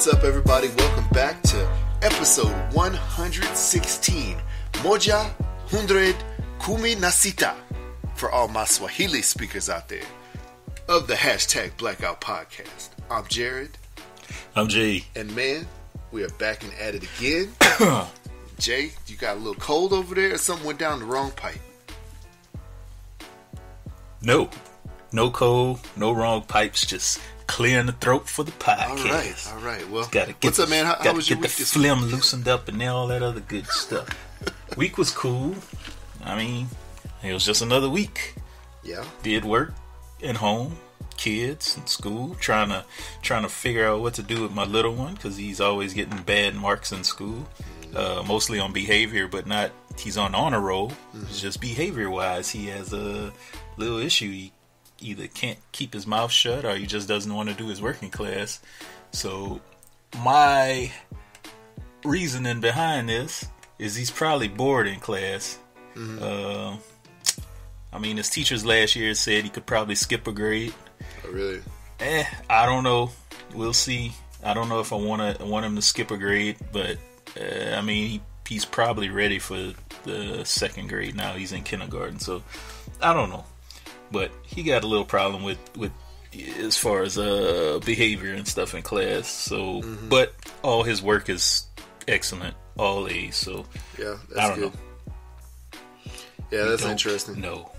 What's up, everybody? Welcome back to episode 116. Moja Hundred Kumi Nasita. For all my Swahili speakers out there of the hashtag Blackout Podcast. I'm Jared. I'm Jay. And man, we are back and at it again. Jay, you got a little cold over there or something went down the wrong pipe? No cold, no wrong pipes, just clearing the throat for the podcast. All right. Well, what's up, man? How was your week? Get the phlegm loosened up and all that other good stuff. Week was cool. I mean, it was just another week. Yeah. Did work at home, kids in school, trying to figure out what to do with my little one because he's always getting bad marks in school, mostly on behavior, but not. He's on honor roll. It's just behavior wise, he has a little issue. He either can't keep his mouth shut or he just doesn't want to do his working class. So my reasoning behind this is he's probably bored in class. I mean, his teachers last year said he could probably skip a grade. Oh, really? I don't know. We'll see. I don't know if I want him to skip a grade, but I mean, he's probably ready for the second grade now. He's in kindergarten, so I don't know. But he got a little problem with as far as behavior and stuff in class. So, but all his work is excellent, all A's. So yeah, that's I don't good. know. Yeah, that's interesting. No,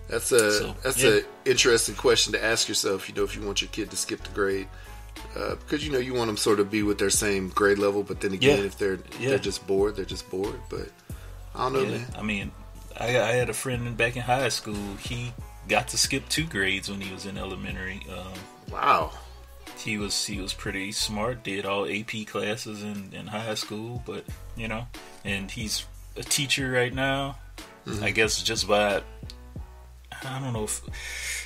that's an interesting question to ask yourself. You know, if you want your kid to skip the grade, because you want them sort of be with their same grade level. But then again, if they're just bored, they're just bored. But I don't know, man. I mean, I had a friend back in high school. He got to skip 2 grades when he was in elementary. Wow. He was pretty smart, did all AP classes in high school, but, and he's a teacher right now. I guess just by, I don't know if,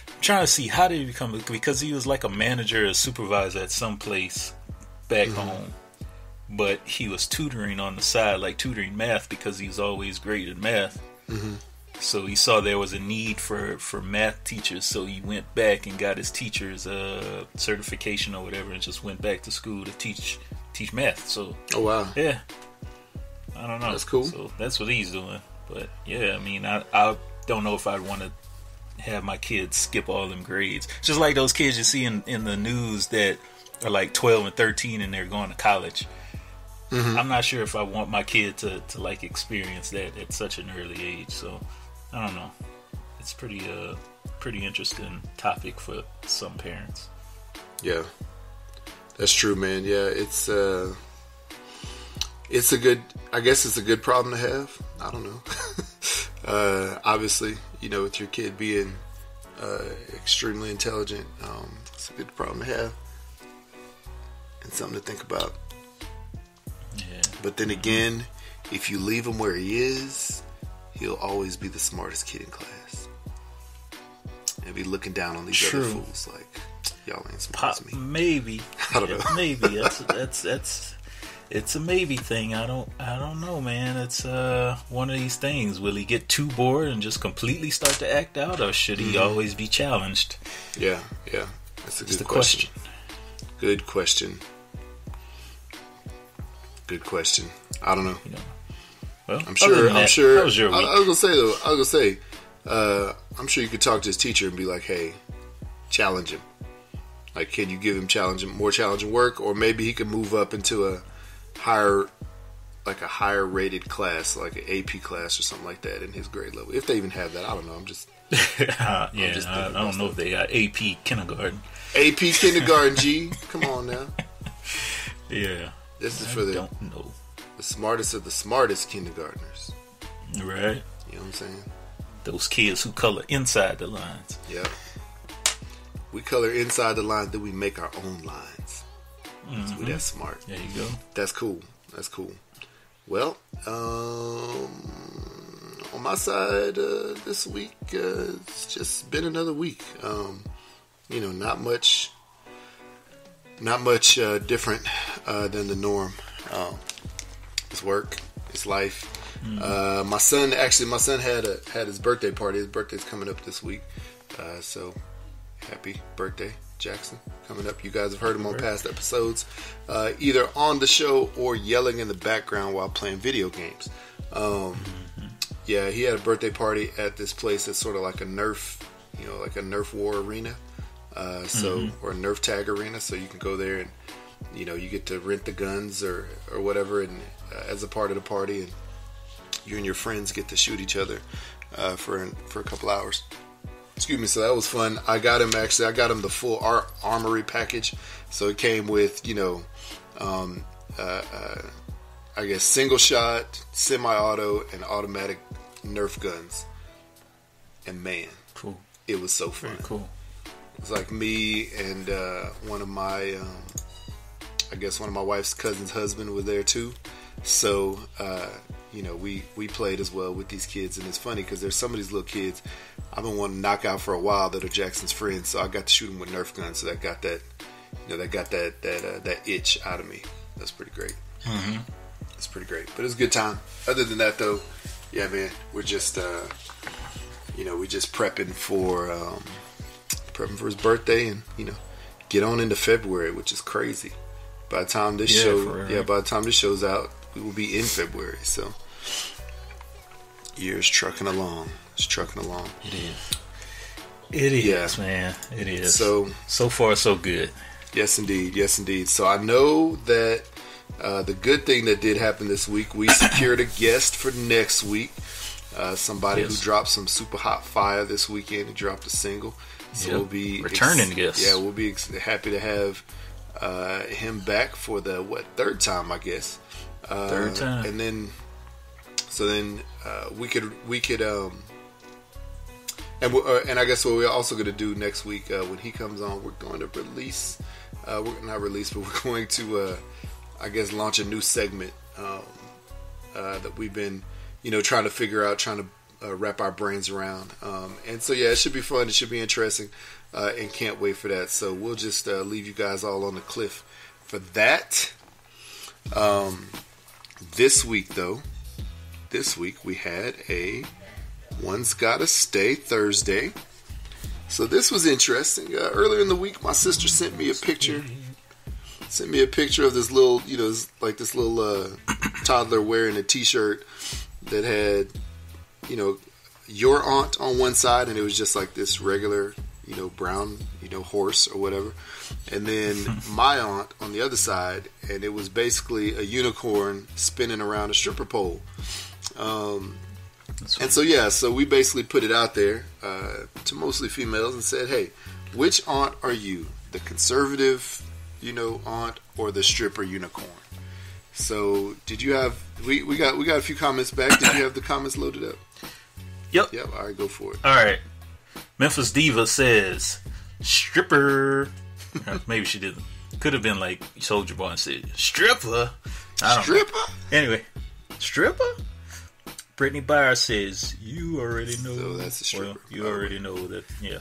I'm trying to see how did he become, because he was like a manager or supervisor at some place back home, but he was tutoring on the side, like tutoring math because he was always great at math. So he saw there was a need for math teachers, so he went back and got his teacher's certification or whatever, and just went back to school to teach math. So, oh wow, yeah, I don't know. That's cool. So that's what he's doing. But yeah, I mean, I don't know if I'd want to have my kids skip all them grades. Just like those kids you see in the news that are like 12 and 13 and they're going to college. I'm not sure if I want my kid to like experience that at such an early age. So I don't know. It's pretty interesting topic for some parents. Yeah, that's true, man. Yeah, it's a good. I guess it's a good problem to have. I don't know. Obviously, with your kid being extremely intelligent, it's a good problem to have and something to think about. Yeah. But then again, if you leave him where he is, he'll always be the smartest kid in class. And be looking down on these other fools like, y'all ain't smart as me. Maybe. I don't know. Maybe. It's a maybe thing. I don't know, man. It's one of these things. Will he get too bored and just completely start to act out, or should he always be challenged? Yeah. That's a good question. Good question. Good question. I don't know. Well, I'm sure. How was your week? I was gonna say. I'm sure you could talk to his teacher and be like, "Hey, challenge him. Like, can you give him more challenging work, or maybe he could move up into a higher rated class, like an AP class or something like that in his grade level, if they even have that. I don't know. I'm just I don't know if they got AP kindergarten. AP kindergarten, G. Come on now. Yeah. This is for the smartest of the smartest kindergartners. Right. You know what I'm saying? Those kids who color inside the lines. Yeah. We color inside the lines, then we make our own lines. So we that smart. There you go. That's cool. Well, on my side, this week, it's just been another week. Not much different than the norm. It's work, it's life. My son had his birthday party. His birthday's coming up this week, so happy birthday Jackson coming up. You guys have heard him on past episodes, either on the show or yelling in the background while playing video games. Yeah, he had a birthday party at this place that's sort of like a Nerf, like a Nerf war arena, or a Nerf tag arena. So you can go there and you get to rent the guns or whatever, and as a part of the party, and you and your friends get to shoot each other for a couple hours. Excuse me. So that was fun. I got him the full armory package. So it came with I guess single shot, semi-auto, and automatic Nerf guns. And man, cool. It was so fun. Very cool. It was like me and one of my wife's cousin's husband was there too. So we played as well with these kids, and it's funny because there's some of these little kids I've been wanting to knock out for a while that are Jackson's friends. So I got to shoot them with Nerf guns. So that got that itch out of me. That's pretty great. Mm-hmm. It's pretty great, but it was a good time. Other than that, though, yeah, man, we're just we're just prepping for his birthday, and get on into February, which is crazy. By the time this show's out, we will be in February. So years trucking along. It's trucking along. It is. It is, man. It is. So far, so good. Yes, indeed. Yes, indeed. So I know that the good thing that did happen this week, we secured a guest for next week. Somebody who dropped some super hot fire this weekend. He dropped a single. So we'll be returning guest. Yeah, we'll be happy to have him back for the third time, I guess. Third time. And then we could and I guess what we're also going to do next week when he comes on, we're going to release. We're not release, but we're going to I guess launch a new segment that we've been trying to figure out, trying to wrap our brains around. And so yeah, it should be fun. It should be interesting, and can't wait for that. So we'll just leave you guys all on the cliff for that. This week we had a One's Gotta Stay Thursday. So this was interesting. Earlier in the week, my sister sent me a picture of this little, this little toddler wearing a t-shirt that had, your aunt on one side, and it was just like this regular, brown, horse or whatever. And then my aunt on the other side, and it was basically a unicorn spinning around a stripper pole. And so we basically put it out there to mostly females and said, hey, which aunt are you? The conservative, aunt, or the stripper unicorn? So did you have, we got a few comments back. Did you have the comments loaded up? Yep. All right, go for it. All right. Memphis Diva says, stripper. Maybe she didn't. Could have been like Soldier Boy and said, stripper. Stripper? Anyway, stripper? Brittany Byers says, you already know. So that's a stripper. Well, you already know that, yeah.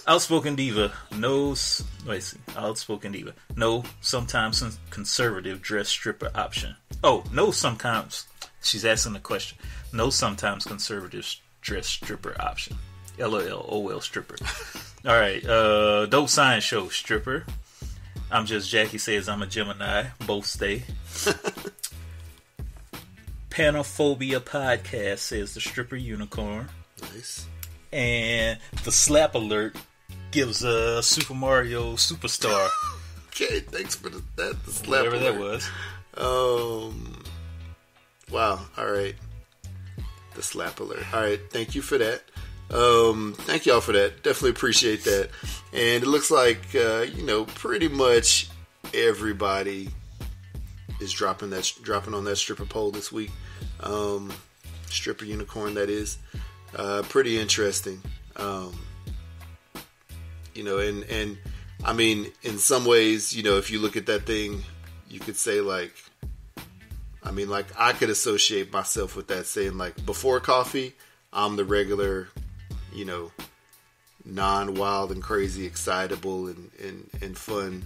Outspoken Diva, no, Outspoken Diva, no, sometimes conservative dress stripper option. Oh, no, sometimes, she's asking the question. No, sometimes conservative dress stripper option. LOL, oh well, stripper. Alright, Dope Science Show, stripper. I'm just Jackie says I'm a Gemini, both stay. Panophobia Podcast says the stripper unicorn. Nice. And the slap alert gives a Super Mario Superstar. Okay, thanks for the slap Whatever alert. that was. Wow, alright. The slap alert. Alright, thank you for that. Thank y'all for that. Definitely appreciate that. And it looks like, pretty much everybody is dropping on that stripper pole this week. Stripper unicorn, that is. Pretty interesting. And I mean, in some ways, if you look at that thing, you could say like I could associate myself with that, saying like before coffee, I'm the regular, non-wild and crazy, excitable and fun,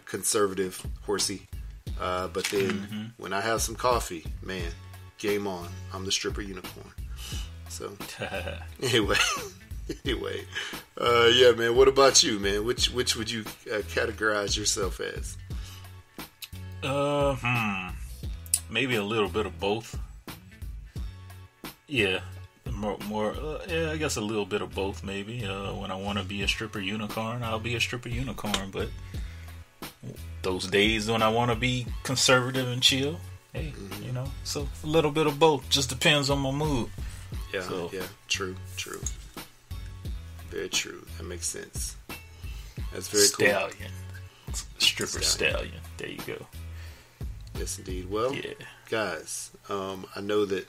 conservative horsey. But then when I have some coffee, man, game on. I'm the stripper unicorn. So anyway, Anyway, yeah, man. What about you, man? Which would you categorize yourself as? Maybe a little bit of both. Yeah, more. Yeah, I guess a little bit of both. Maybe when I want to be a stripper unicorn, I'll be a stripper unicorn. But those days when I want to be conservative and chill, hey, you know, so a little bit of both. Just depends on my mood. Yeah, So, yeah, true. Very true. That makes sense. That's very stallion. Stripper stallion. There you go. cool. Yes, indeed. Well, Yeah. guys, I know that,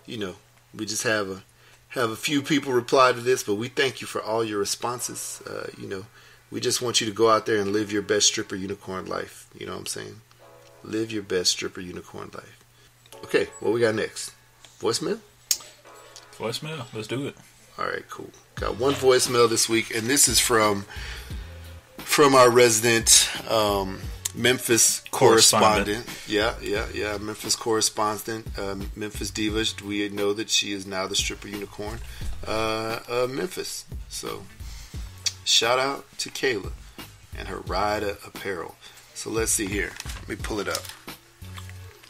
you know, we just have a few people reply to this, but we thank you for all your responses. You know, we just want you to go out there and live your best stripper unicorn life. You know what I'm saying? Live your best stripper unicorn life. Okay, what we got next? Voicemail? Voicemail. Let's do it. All right, cool. Got one voicemail this week, and this is from our resident Memphis correspondent. Yeah. Memphis correspondent, Memphis Diva. We know that she is now the stripper unicorn, Memphis. So, shout out to Kayla and her Ride Apparel. So let's see here. Let me pull it up.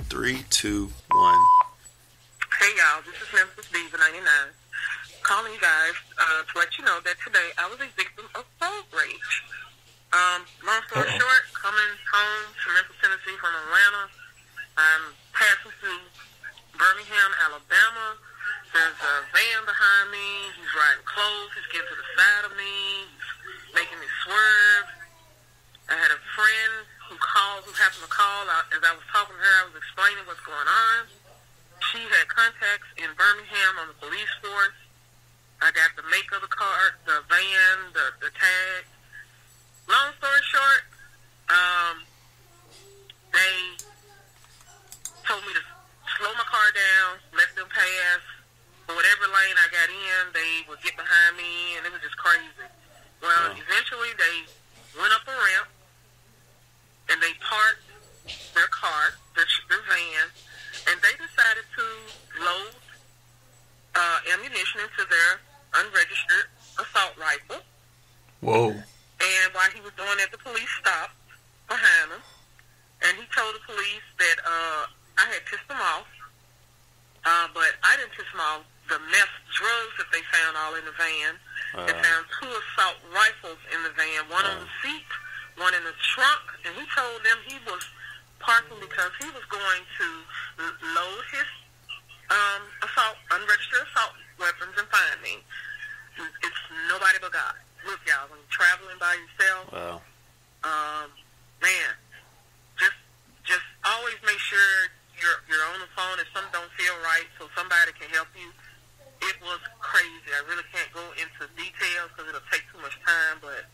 3, 2, 1. Hey y'all, this is Memphis Diva 99. Calling you guys to let you know that today I was a victim of road rage. Long story short, coming home to Memphis, Tennessee from Atlanta, I'm passing through Birmingham, Alabama. There's a van behind me. He's riding close. He's getting to the side of me. He's making me swerve. I had a friend who happened to call. As I was talking to her, I was explaining what's going on. She had contacts in Birmingham on the police force. I got the make of the car, the van, the tag. Long story short, they told me to slow my car down, let them pass. For whatever lane I got in, they would get behind me, and it was just crazy. Well, eventually they went up a ramp, and they parked their car, their van, and they decided to load ammunition into their unregistered assault rifle. Whoa. And while he was doing that, the police stopped behind him, and he told the police that I had pissed them off, but I didn't piss them off. The meth drugs that they found all in the van. They found 2 assault rifles in the van, one on the seat, one in the trunk, and he told them he was parking because he was going to load his unregistered assault weapons and find me. It's nobody but God. Look, y'all, when you're traveling by yourself, man, just always make sure you're on the phone if something don't feel right, so somebody can help you. It was crazy. I really can't go into details because it'll take too much time, but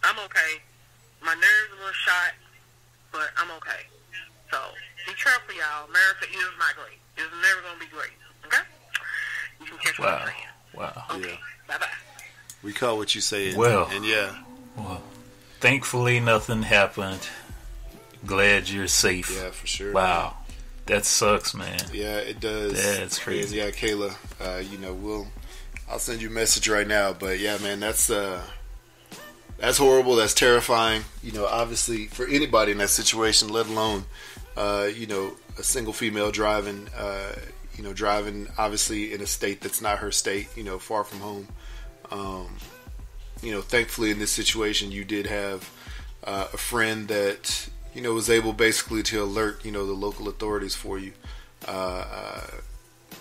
I'm okay. My nerves are a little shot, but I'm okay. So be careful, y'all. America is not great. It's never going to be great. Okay? You can catch what I'm saying. Wow. Okay. Yeah. Bye-bye. We caught what you saying. Well. And yeah. Well, thankfully nothing happened. Glad you're safe. Yeah, for sure. Wow. That sucks, man. Yeah, it does. That's crazy. Yeah, Kayla, you know, I'll send you a message right now, but yeah, man, that's horrible. That's terrifying. You know, obviously for anybody in that situation, let alone, you know, a single female driving, you know, driving obviously in a state that's not her state, you know, far from home. You know, thankfully in this situation, you did have a friend that, you know, was able basically to alert, you know, the local authorities for you,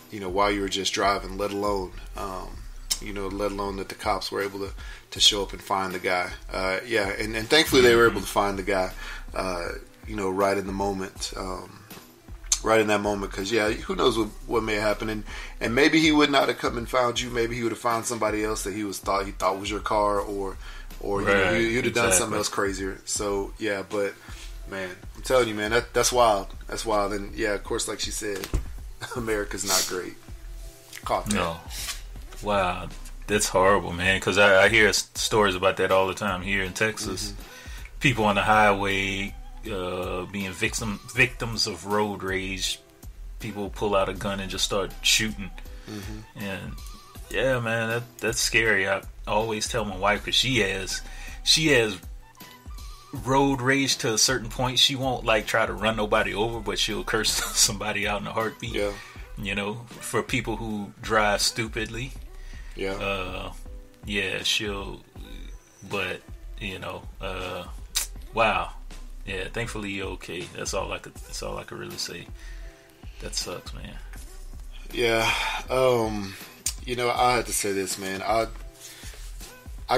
you know, while you were just driving, let alone, you know, let alone that the cops were able to show up and find the guy. Yeah, and thankfully they were able to find the guy, you know, right in the moment, right in that moment, because, yeah, who knows what may have happened, and maybe he would not have come and found you, maybe he would have found somebody else that he thought was your car, or right, you know, you'd have done something else crazier. So, yeah, but man, I'm telling you, man, that's wild. That's wild. And yeah, of course, like she said, America's not great. Caught that. No. Wow. That's horrible, man. Because I hear stories about that all the time here in Texas. Mm-hmm. People on the highway being victims of road rage. People pull out a gun and just start shooting. Mm-hmm. And Yeah, man, that's scary. I always tell my wife, because she has road rage to a certain point. She won't like try to run nobody over, but she'll curse somebody out in a heartbeat. Yeah. You know, for people who drive stupidly. Yeah. Yeah, she'll. But you know, wow. Yeah, thankfully you're okay. That's all I could really say. That sucks, man. Yeah. You know, I had to say this, man. I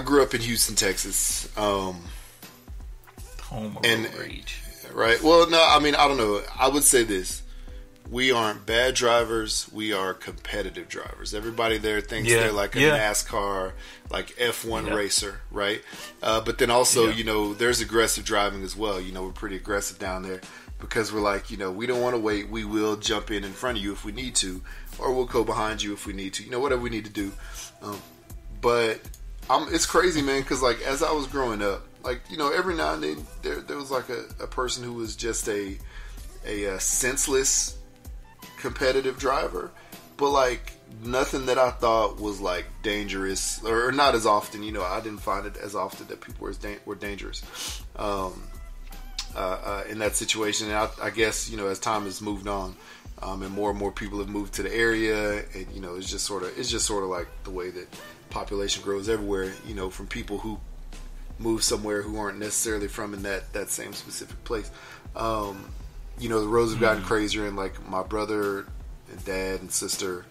grew up in Houston, Texas. Home of road rage. Right. Well, no, I mean, I don't know. I would say this. We aren't bad drivers. We are competitive drivers. Everybody there thinks they're like a NASCAR, like F1 racer, right? But then also, you know, there's aggressive driving as well. You know, we're pretty aggressive down there because we're like, you know, we don't want to wait. We will jump in front of you if we need to, or we'll go behind you if we need to. You know, whatever we need to do. But it's crazy, man, because like as I was growing up, like, you know, every now and then there was like a person who was just a senseless competitive driver, but like nothing that I thought was like dangerous, or not as often. You know, I didn't find it as often that people were dangerous in that situation. And I guess, you know, as time has moved on, and more people have moved to the area, and you know, it's just sort of like the way that population grows everywhere. You know, from people who move somewhere who aren't necessarily from in that same specific place. You know, the roads have gotten crazier, and like my brother and dad and sister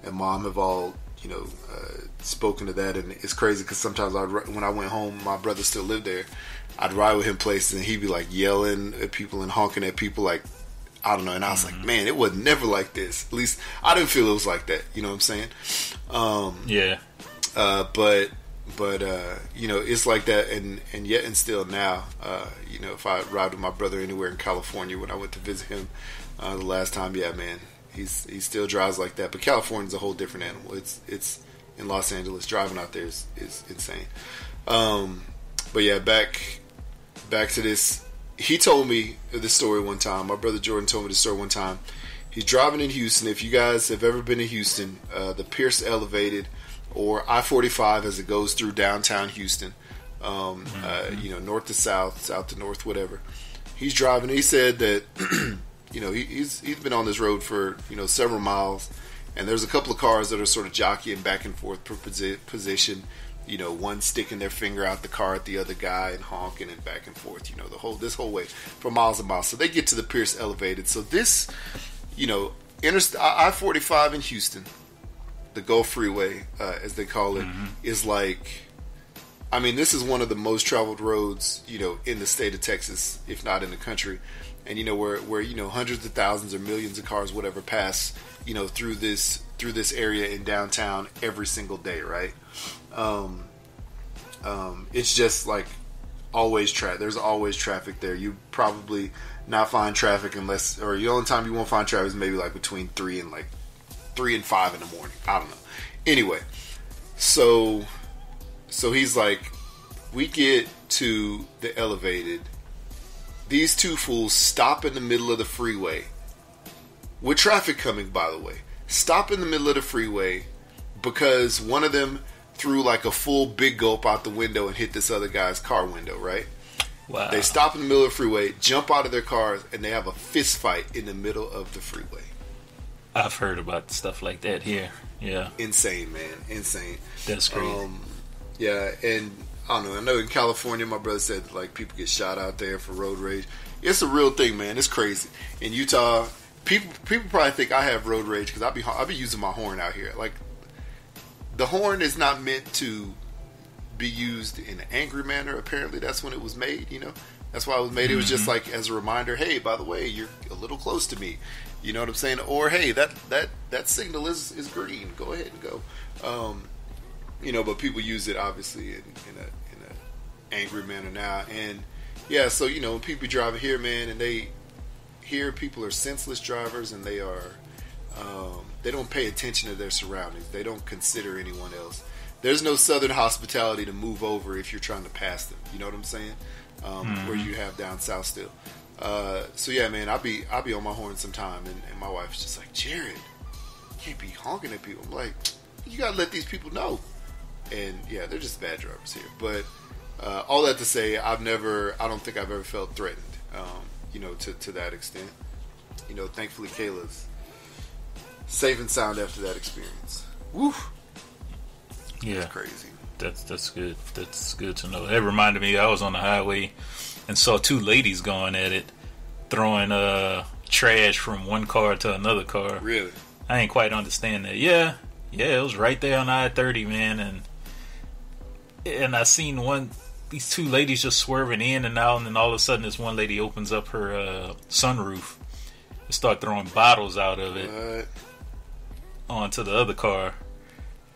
and mom have all, you know, spoken to that. And it's crazy because sometimes when I went home, my brother still lived there. I'd ride with him places, and he'd be like yelling at people and honking at people, like, I don't know. And I was like, man, it was never like this. At least I didn't feel it was like that. You know what I'm saying? But you know, it's like that, and yet and still now, you know, if I ride with my brother anywhere in California, when I went to visit him the last time, yeah, man, he still drives like that. But California's a whole different animal. It's in Los Angeles. Driving out there is insane. But yeah, back to this. He told me this story one time. My brother Jordan told me this story one time. He's driving in Houston. If you guys have ever been to Houston, the Pierce Elevated, or I-45 as it goes through downtown Houston, you know, north to south, south to north, whatever. He's driving. He said that, you know, he's been on this road for, you know, several miles, and there's a couple of cars that are sort of jockeying back and forth per position. You know, one sticking their finger out the car at the other guy and honking and back and forth. You know, this whole way for miles and miles. So they get to the Pierce Elevated. So this, you know, I-45 in Houston, the Gulf Freeway, as they call it, is like, I mean, this is one of the most traveled roads, you know, in the state of Texas, if not in the country. And, you know, where you know, hundreds of thousands or millions of cars, whatever, pass, you know, through this area in downtown every single day, right? It's just like always there's always traffic there. You probably not find traffic unless, or the only time you won't find traffic is maybe like between 3 and 5 in the morning. I don't know. Anyway, so he's like, we get to the Elevated. These two fools stop in the middle of the freeway with traffic coming, by the way. Stop in the middle of the freeway because one of them threw like a full big gulp out the window and hit this other guy's car window, right? Wow. They stop in the middle of the freeway, jump out of their cars, and they have a fist fight in the middle of the freeway. I've heard about stuff like that here. Yeah. Insane, man. Insane. That's crazy. Yeah, and I don't know. I know in California, my brother said like people get shot out there for road rage. It's a real thing, man. It's crazy. In Utah, people probably think I have road rage because I be using my horn out here. Like, the horn is not meant to be used in an angry manner. Apparently, that's when it was made. You know, that's why it was made. It was just like as a reminder. Hey, by the way, you're a little close to me. You know what I'm saying? Or hey, that signal is green. Go ahead and go. You know, but people use it obviously in a angry manner now. And yeah, so you know, when people driving here, man, and they hear people are senseless drivers, and they are they don't pay attention to their surroundings. They don't consider anyone else. There's no southern hospitality to move over if you're trying to pass them. You know what I'm saying? Where you have down south still. So yeah, man, I'll be on my horn sometime, and my wife's just like, Jared, you can't be honking at people. I'm like, you gotta let these people know. And yeah, they're just bad drivers here. But all that to say, I don't think I've ever felt threatened, to that extent. Thankfully Kayla's safe and sound after that experience. Woo! Yeah. That's crazy. That's good. That's good to know. That reminded me, I was on the highway and saw two ladies going at it, throwing trash from one car to another car. Really? I ain't quite understand that. Yeah, it was right there on I-30, man, and I seen these two ladies just swerving in and out, and then all of a sudden this one lady opens up her sunroof and start throwing bottles out of it onto the other car.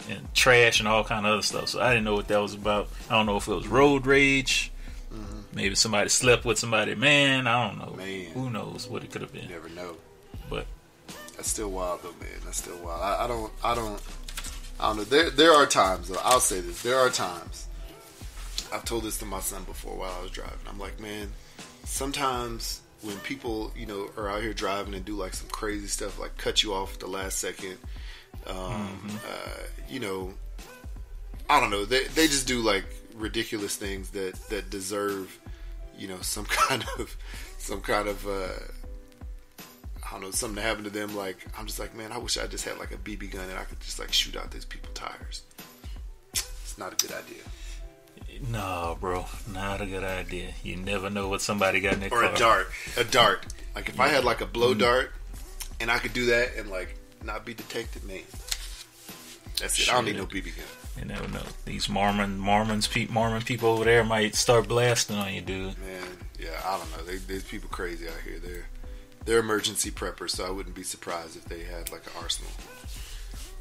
And trash and all kind of other stuff. So I didn't know what that was about. I don't know if it was road rage. Mm-hmm. Maybe somebody slept with somebody. Man, I don't know. Man. Who knows what it could have been. You never know. But that's still wild though, man. That's still wild. I don't know. There are times though. I'll say this. There are times. I've told this to my son before while I was driving. I'm like, man, sometimes when people, are out here driving and do like some crazy stuff, like cut you off at the last second, I don't know. They just do like ridiculous things that deserve, some kind of I don't know, something to happen to them. Like, I'm just like, man, I wish I just had like a BB gun and I could just like shoot out these people's tires. It's not a good idea. No, bro, not a good idea. You never know what somebody got in their car. Or a dart. Like if I had like a blow dart and I could do that and like not be detected, man. That's it. I don't need no BB gun. You never know. These Mormon people over there might start blasting on you, dude. Man, yeah, I don't know. There's people crazy out here. They're emergency preppers, so I wouldn't be surprised if they had like an arsenal.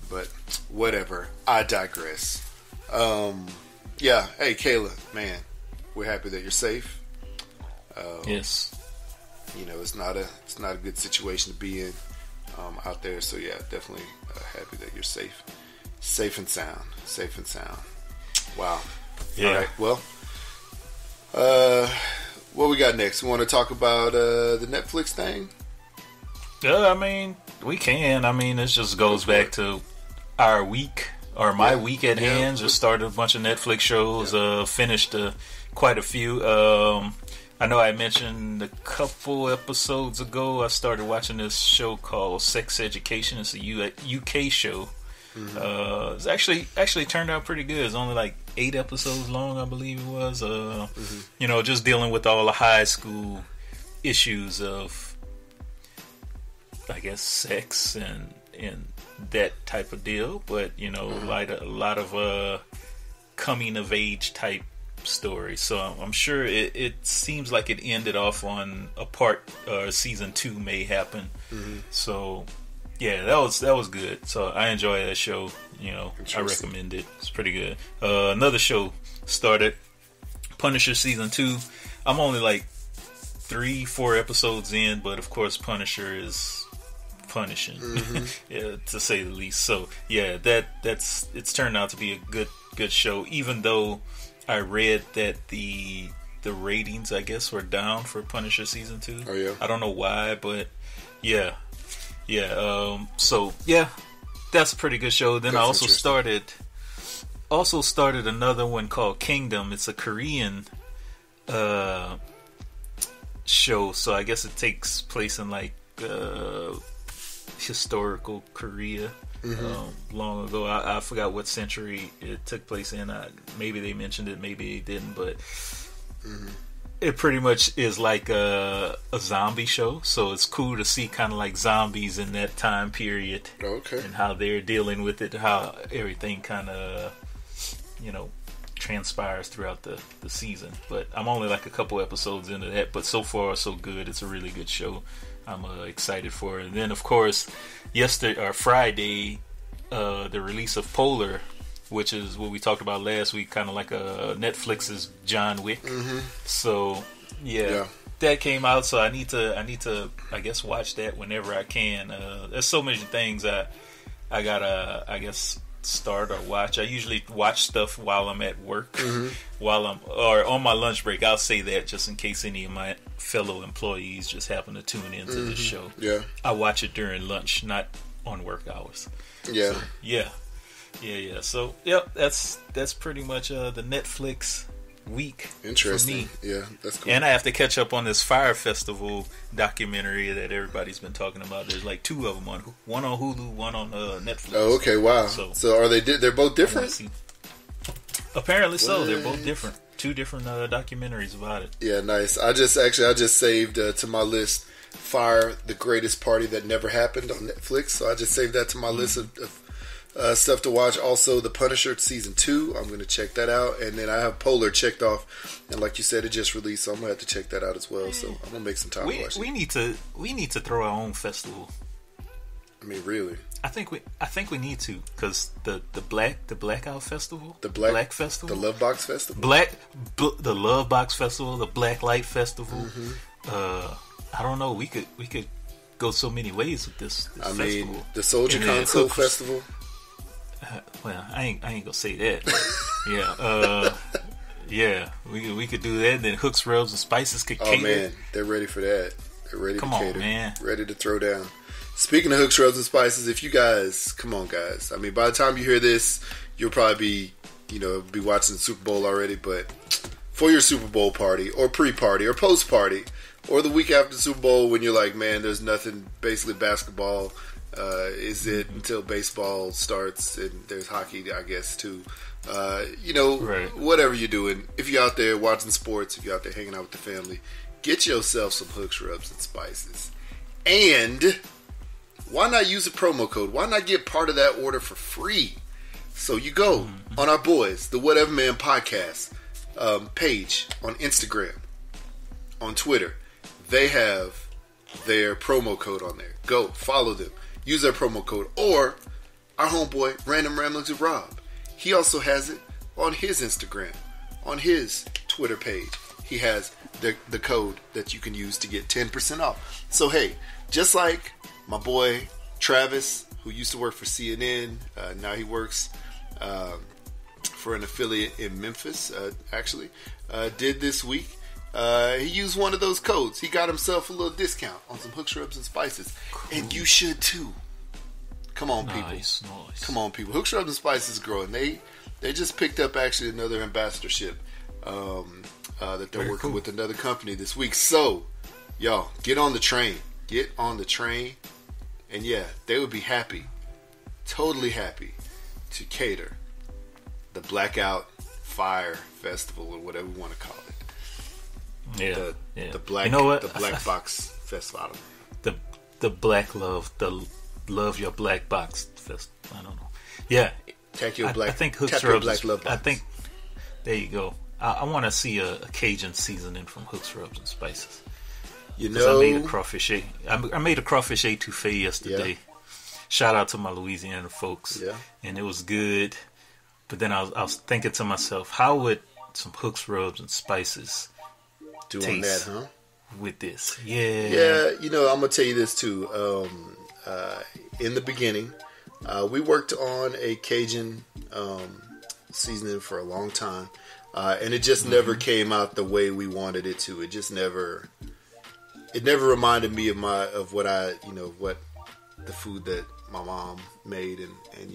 But whatever. I digress. Yeah. Hey, Kayla, man, we're happy that you're safe. Yes. It's not a good situation to be in out there. So yeah, definitely happy that you're safe. Safe and sound. Wow. Yeah. All right. Well, what we got next? We want to talk about the Netflix thing? I mean, we can. I mean, it just goes back to our week, or my week at hand. Just started a bunch of Netflix shows. Finished quite a few. I know I mentioned a couple episodes ago, I started watching this show called Sex Education. It's a UK show. Mm-hmm. It's actually turned out pretty good. It's only like 8 episodes long, I believe it was. Just dealing with all the high school issues of, I guess, sex and that type of deal. But like a lot of coming of age type story. So I'm sure it seems like it ended off on a part. Season 2 may happen. Mm-hmm. So. Yeah, that was good. So I enjoy that show. I recommend it. It's pretty good. Another show started, Punisher season 2. I'm only like 3-4 episodes in, but of course Punisher is punishing, yeah, to say the least. So yeah, it's turned out to be a good show. Even though I read that the ratings, I guess, were down for Punisher season 2. Oh yeah. I don't know why, but yeah. So yeah, that's a pretty good show. Then I also started another one called Kingdom. It's a Korean show, so I guess it takes place in like historical Korea. Long ago. I forgot what century it took place in. Maybe they mentioned it, maybe they didn't, but it pretty much is like a zombie show, so it's cool to see kind of like zombies in that time period. Okay. And how they're dealing with it, how everything kind of, transpires throughout the season. But I'm only like a couple episodes into that, but so far so good. It's a really good show. I'm excited for it. And then of course, Friday, the release of Polar, which is what we talked about last week, kind of like a Netflix's John Wick. So yeah, that came out. So I need to, I guess, watch that whenever I can. There's so many things I gotta, I guess, start or watch. I usually watch stuff while I'm at work, or on my lunch break. I'll say that just in case any of my fellow employees just happen to tune into this show. Yeah, I watch it during lunch, not on work hours. Yeah, so, yeah. Yeah. So, yep, that's pretty much the Netflix week. Interesting. For me. Yeah, that's cool. And I have to catch up on this Fire Festival documentary that everybody's been talking about. There's like two of them one on Hulu, one on Netflix. Oh, okay, wow. So are they? They're both different. Apparently so. They're both different. Two different documentaries about it. Yeah, nice. I just saved to my list Fire, the Greatest Party That Never Happened on Netflix. So I just saved that to my list of stuff to watch. Also, The Punisher season 2. I'm going to check that out. And then I have Polar checked off. And like you said, it just released, so I'm going to have to check that out as well. So I'm going to make some time to watch it. We need to throw our own festival. I mean, really? I think we need to, because the Blackout Festival, the Black Festival, the Love Box Festival, the Love Box Festival, the Black Light Festival. Mm-hmm. I don't know. We could go so many ways with this festival. Mean, the Soldier Console Festival. Well, I ain't gonna say that. But yeah, we could do that. And then Hooks, Rubs, and Spices could cater. Oh man, they're ready for that. They're ready to cater. Man. Ready to throw down. Speaking of Hooks, Rubs, and Spices, if you guys, come on, guys. I mean, by the time you hear this, you'll probably be watching the Super Bowl already. But for your Super Bowl party, or pre-party, or post-party, or the week after the Super Bowl, when you're like, man, there's nothing, basically basketball is it until baseball starts, and there's hockey, I guess, too. Right. Whatever you're doing, if you're out there watching sports, if you're out there hanging out with the family, get yourself some Hooks, Rubs, and Spices. And why not use a promo code? Why not get part of that order for free? So you go on our boys, the Whatever Man Podcast page on Instagram, on Twitter. They have their promo code on there. Go follow them. Use their promo code. Or our homeboy, Random Ramblings with Rob. He also has it on his Instagram, on his Twitter page. He has the code that you can use to get 10% off. So hey, just like my boy Travis, who used to work for CNN, now he works for an affiliate in Memphis, did this week. He used one of those codes. He got himself a little discount on some Hooks, Rubs, and Spices. Cool. And you should too. Come on, people. Nice. Come on, people. Hooks, Rubs, and Spices is growing. They just picked up actually another ambassadorship that they're working with another company this week. So, y'all, get on the train. Get on the train. And yeah, they would be happy, totally happy, to cater the Blackout Fire Festival, or whatever we want to call it. Yeah, the black, the Black Box Festival. I don't know. The Black Love, the Love Your Black Box Festival. I don't know. Yeah, Tap your black. I think Hooks, tap your Rubs. black love box. I think there you go. I want to see a Cajun seasoning from Hooks, Rubs, and Spices. You know, I made a crawfish etouffee yesterday. Yeah. Shout out to my Louisiana folks. Yeah. And it was good. But then I was thinking to myself, how would some Hooks, Rubs, and Spices doing that, huh? With this? Yeah. Yeah, I'm gonna tell you this too. In the beginning, we worked on a Cajun seasoning for a long time, and it just never came out the way we wanted it to. It just never. It never reminded me of what the food that my mom made and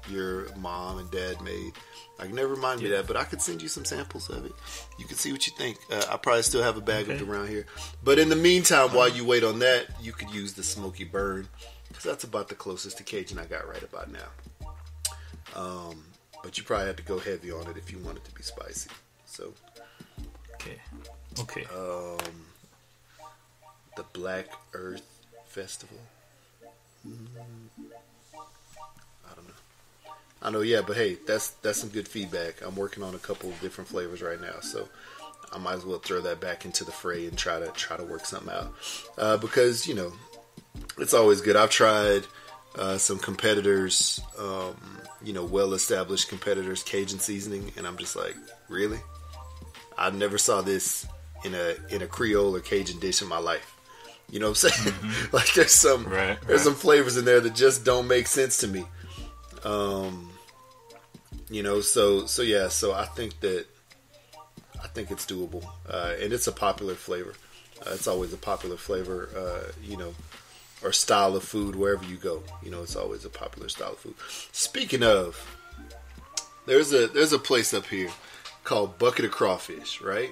your mom and dad made. Like, never reminded me of that, but I could send you some samples of it. You can see what you think. I probably still have a bag of it around here. But in the meantime, while you wait on that, you could use the Smoky Burn, because that's about the closest to Cajun I got right about now. But you probably have to go heavy on it if you want it to be spicy. So, okay. The Black Earth Festival. I know, yeah, but hey, that's some good feedback. I'm working on a couple of different flavors right now, so I might as well throw that back into the fray and try to work something out. Because it's always good. I've tried some competitors, well-established competitors' Cajun seasoning, and I'm just like, really? I never saw this in a Creole or Cajun dish in my life. You know what I'm saying? Mm-hmm. Like, there's some flavors in there that just don't make sense to me. So I think it's doable, and it's a popular flavor. It's always a popular flavor, or style of food wherever you go. It's always a popular style of food. Speaking of There's a place up here called Bucket of Crawfish, right?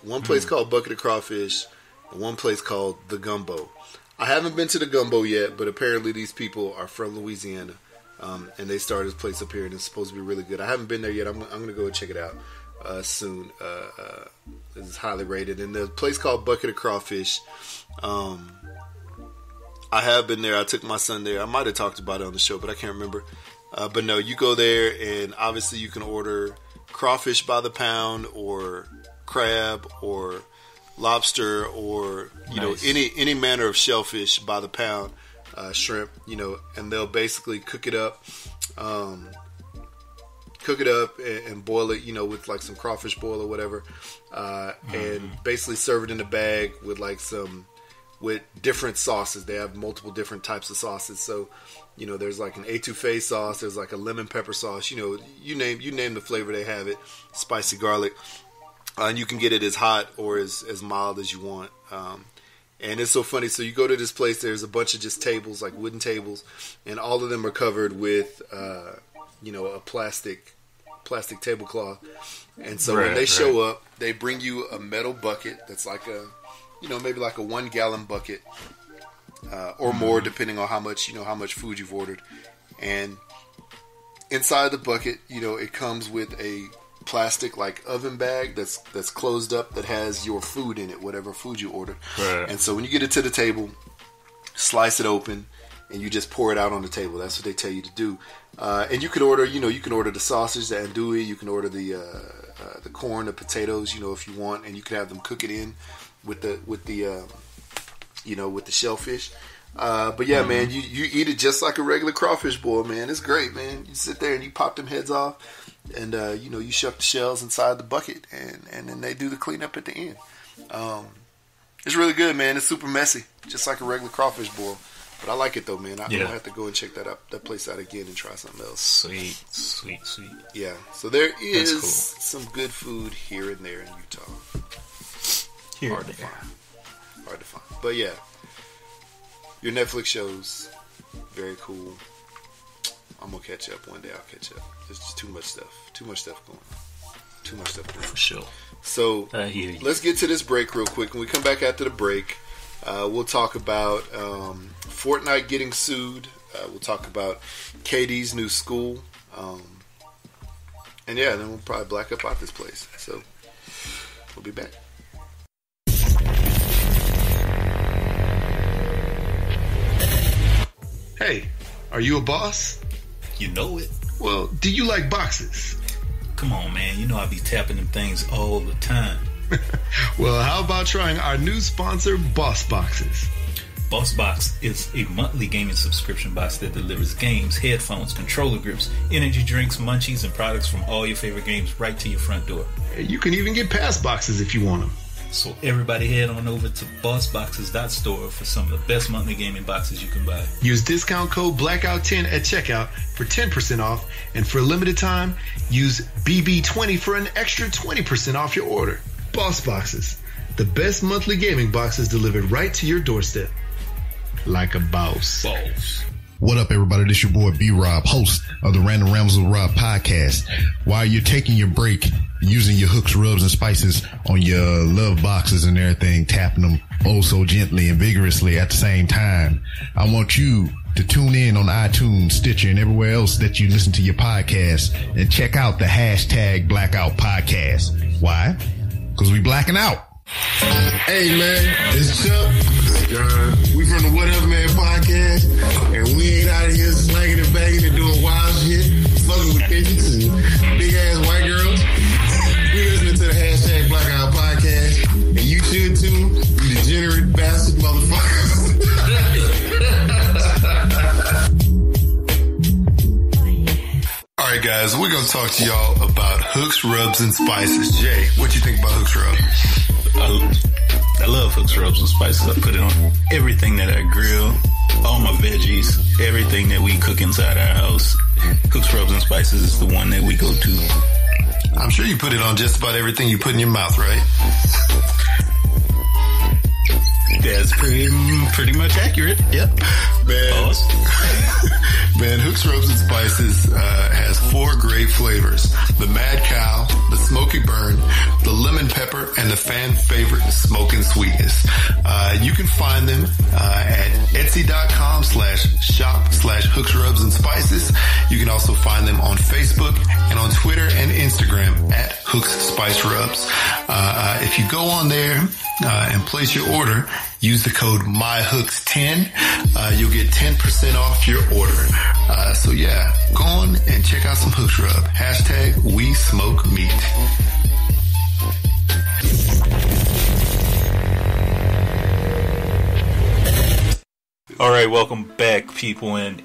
One place called Bucket of Crawfish, and one place called The Gumbo. I haven't been to The Gumbo yet, but apparently these people are from Louisiana, and they started this place up here, and it's supposed to be really good. I haven't been there yet. I'm going to go check it out soon. It's highly rated. And the place called Bucket of Crawfish, I have been there. I took my son there. I might have talked about it on the show, but I can't remember. But no, you go there, and obviously you can order crawfish by the pound, or crab, or lobster, or any manner of shellfish by the pound, shrimp, and they'll basically cook it up and boil it, with like some crawfish boil or whatever, and basically serve it in a bag with with different sauces. They have multiple different types of sauces. So, there's like an etouffee sauce. There's like a lemon pepper sauce. You name the flavor, they have it. Spicy garlic. And you can get it as hot or as mild as you want. And it's so funny. So you go to this place, there's a bunch of just tables, like wooden tables, and all of them are covered with, a plastic tablecloth. And so when they show up, they bring you a metal bucket that's like maybe like a 1 gallon bucket, or more, depending on how much food you've ordered. And inside the bucket, it comes with a plastic like oven bag that's closed up that has your food in it, whatever food you ordered. Right. And so when you get it to the table, slice it open and you just pour it out on the table. That's what they tell you to do. And you can order, the sausage, the andouille. You can order the corn, the potatoes, if you want, and you can have them cook it in with the shellfish. But yeah, man, you eat it just like a regular crawfish boil, man. It's great, man. You sit there and you pop them heads off, and you shuck the shells inside the bucket, and then they do the cleanup at the end. It's really good, man. It's super messy, just like a regular crawfish boil. But I like it though, man. I'm gonna have to go and check that place out again and try something else. Sweet. Yeah. So there is some good food here and there in Utah. Hard to find. But yeah, your Netflix shows, very cool. I'm gonna catch up one day. I'll catch up. There's just too much stuff going on. For sure. So let's get to this break real quick. When we come back after the break, we'll talk about Fortnite getting sued. We'll talk about KD's new school. And then we'll probably black up out this place. So we'll be back. Hey, are you a boss? You know it. Well, do you like boxes? Come on, man. I be tapping them things all the time. Well, how about trying our new sponsor, Boss Boxes? Boss Box is a monthly gaming subscription box that delivers games, headphones, controller grips, energy drinks, munchies, and products from all your favorite games right to your front door. You can even get pass boxes if you want them. So everybody head on over to bossboxes.store for some of the best monthly gaming boxes you can buy. Use discount code Blackout10 at checkout for 10% off, and for a limited time, use BB20 for an extra 20% off your order. Boss Boxes, the best monthly gaming boxes delivered right to your doorstep. Like a boss. What up, everybody? This your boy B-Rob, host of the Random Rambles with Rob podcast. While you're taking your break, using your hooks, rubs, and spices on your love boxes and everything, tapping them oh so gently and vigorously at the same time, I want you to tune in on iTunes, Stitcher, and everywhere else that you listen to your podcast, and check out the hashtag Blackout Podcast. Why? Because we blacking out. Hey man, it's Chuck. We from the Whatever Man podcast, and we ain't out of here slanging and banging and doing wild shit, fucking with bitches and big ass white girls. We listening to the hashtag Blackout Podcast, and you should too, you degenerate bastard motherfuckers. Alright guys, we're gonna talk to y'all about hooks, rubs, and spices. Jay, what you think about hooks, rubs? I love hooks, rubs, and spices. I put it on everything that I grill, all my veggies, everything that we cook inside our house. Hooks, rubs, and spices is the one that we go to. I'm sure you put it on just about everything you put in your mouth, right? That's pretty much accurate. Yep. Man, man, Hooks Rubs and Spices has 4 great flavors: the Mad Cow, the Smoky Burn, the Lemon Pepper, and the fan favorite Smoking Sweetness. You can find them at etsy.com/shop/Hooks Rubs and Spices. You can also find them on Facebook and on Twitter and Instagram at Hooks Spice Rubs. If you go on there and place your order, use the code MyHooks10. You'll get 10% off your order. So yeah, go on and check out some Hooks Rub. #We Smoke Meat. All right, welcome back, people. In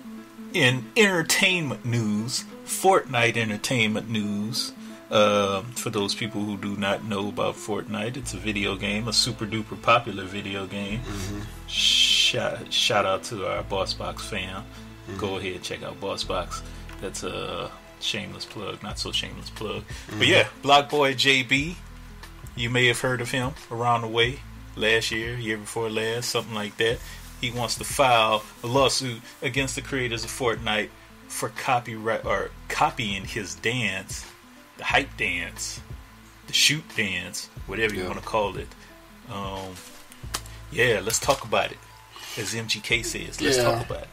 entertainment news, Fortnite entertainment news. For those people who do not know about Fortnite, it's a video game, a super duper popular video game. Mm-hmm. Shout out to our BossBox fam. Mm-hmm. Go ahead, check out BossBox. That's a shameless plug, not so shameless plug. Mm-hmm. But yeah, Block Boy JB, you may have heard of him around the way last year before last, something like that. He wants to file a lawsuit against the creators of Fortnite for copyright or copying his dance, the hype dance, the shoot dance, whatever you want to call it. Yeah, let's talk about it. As MGK says, let's talk about it.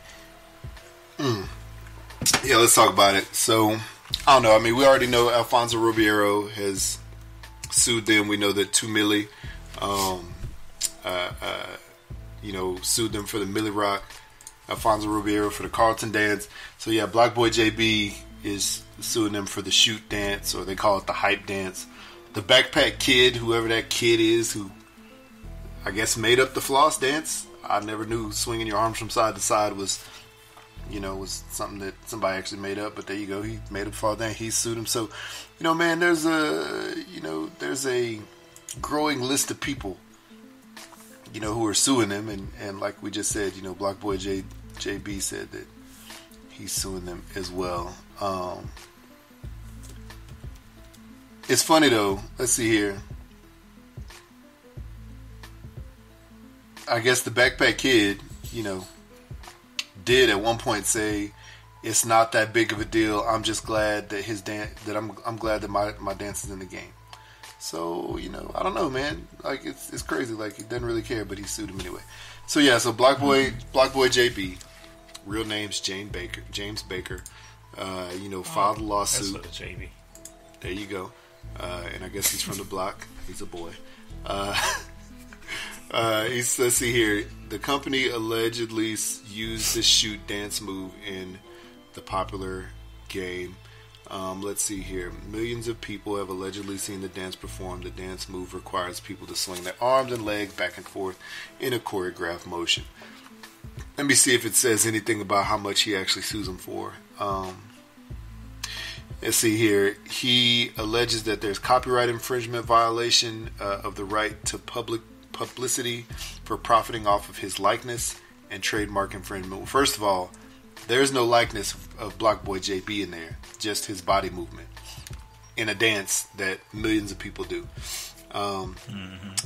Yeah, let's talk about it. So, I don't know. I mean, we already know Alfonso Ribeiro has sued them. We know that 2 Milli, sued them for the Milli Rock. Alfonso Ribeiro for the Carlton dance. So yeah, Black Boy JB is suing them for the shoot dance, or they call it the hype dance. The Backpack Kid, whoever that kid is, who I guess made up the floss dance. I never knew swinging your arms from side to side was something that somebody actually made up. But there you go, he made up the floss dance. He sued him. So, man, there's a growing list of people, who are suing them, and like we just said, Black Boy JB said that he's suing them as well. It's funny though. Let's see here. I guess the Backpack Kid, did at one point say it's not that big of a deal. I'm just glad that his dance, I'm glad that my dance is in the game. So, I don't know, man. Like, it's crazy. Like, he doesn't really care, but he sued him anyway. So yeah, so Black Boy JB, real name's James Baker. Filed a lawsuit. That's JB. There you go. And I guess he's from the block. He's a boy. Let's see here. The company allegedly used the shoot dance move in the popular game. Let's see here. Millions of people have allegedly seen the dance performed. The dance move requires people to swing their arms and legs back and forth in a choreographed motion. Let me see if it says anything about how much he actually sues them for. Let's see here. He alleges that there's copyright infringement violation of the right to public publicity for profiting off of his likeness and trademark infringement. Well, first of all, there's no likeness of Block Boy JB in there, just his body movement in a dance that millions of people do.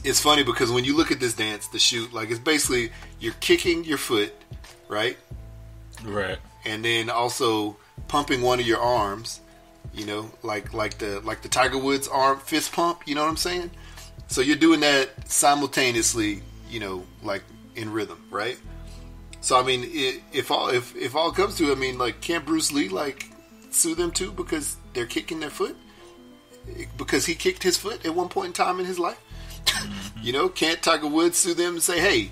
It's funny because when you look at this dance, the shoot, like, it's basically you're kicking your foot, right? Right. And then also pumping one of your arms, like the Tiger Woods arm fist pump, you know what I'm saying? So you're doing that simultaneously, like in rhythm, right? So I mean, if all comes to it, I mean, like, can't Bruce Lee sue them too because they're kicking their foot? Because he kicked his foot at one point in time in his life? Can't Tiger Woods sue them and say, hey,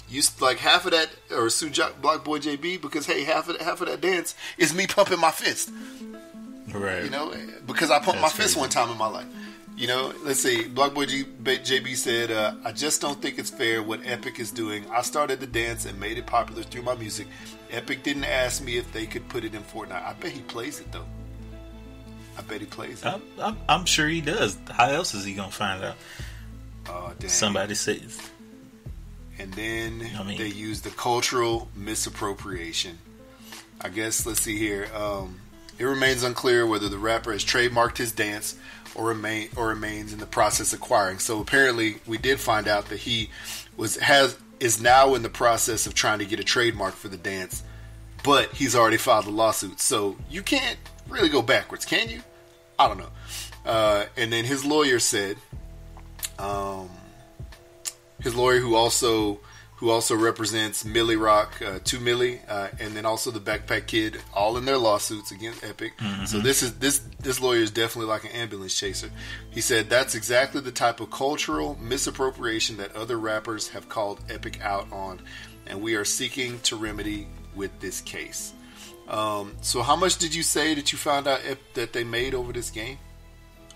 you like half of that, or sue Block Boy JB because, hey, half of that dance is me pumping my fist, right? Because I pumped my fist one time in my life. Let's see. Block Boy JB said, I just don't think it's fair what Epic is doing. I started the dance and made it popular through my music. Epic didn't ask me if they could put it in Fortnite. I bet he plays it though. I bet he plays it. I'm sure he does. How else is he gonna find out? Oh, damn. Somebody says. And then they use the cultural misappropriation. I guess, let's see here. It remains unclear whether the rapper has trademarked his dance or remains in the process of acquiring. So apparently, we did find out that he is now in the process of trying to get a trademark for the dance, but he's already filed a lawsuit. So you can't really go backwards, can you? I don't know. And then his lawyer said, his lawyer who also represents Millie Rock, 2 Millie, and then also the Backpack Kid, all in their lawsuits against Epic. Mm-hmm. So this lawyer is definitely like an ambulance chaser. He said that's exactly the type of cultural misappropriation that other rappers have called Epic out on, and we are seeking to remedy with this case. So how much did you say that you found out that they made over this game?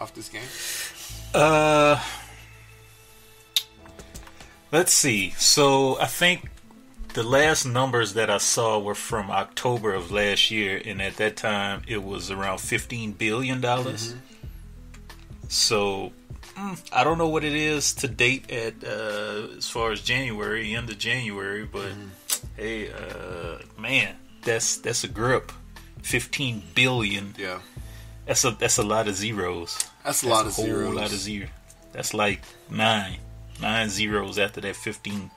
Off this game? Let's see. So I think the last numbers that I saw were from October of last year, and at that time it was around $15 billion. Mm-hmm. So I don't know what it is to date at as far as January, end of January, but hey, man, that's a grip. 15 billion. Yeah, that's a lot of zeros. That's a lot of zeros. Whole lot of zeros. That's like 9 zeros after that 15.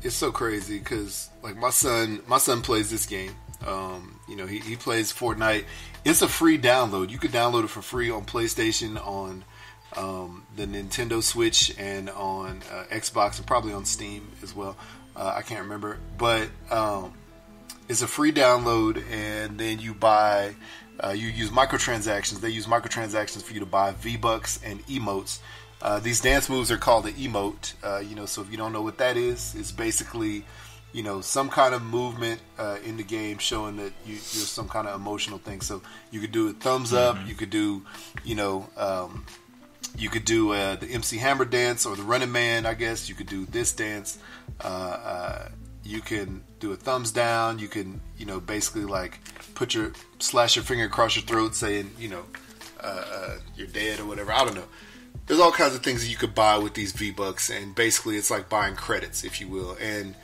It's so crazy because like my son plays this game. He plays Fortnite. It's a free download. You could download it for free on PlayStation, on the Nintendo Switch, and on Xbox, and probably on Steam as well. I can't remember, but it's a free download, and then you buy. You use microtransactions. They use microtransactions for you to buy V-Bucks and emotes. These dance moves are called the emote. So if you don't know what that is, it's basically, some kind of movement in the game showing that you're some kind of emotional thing. So you could do a thumbs up. You could do, the MC Hammer dance or the Running Man. I guess you could do this dance. You can do a thumbs down. You can, basically like slash your finger across your throat, saying, you're dead or whatever. I don't know. There's all kinds of things that you could buy with these V-Bucks, and basically it's like buying credits, if you will. And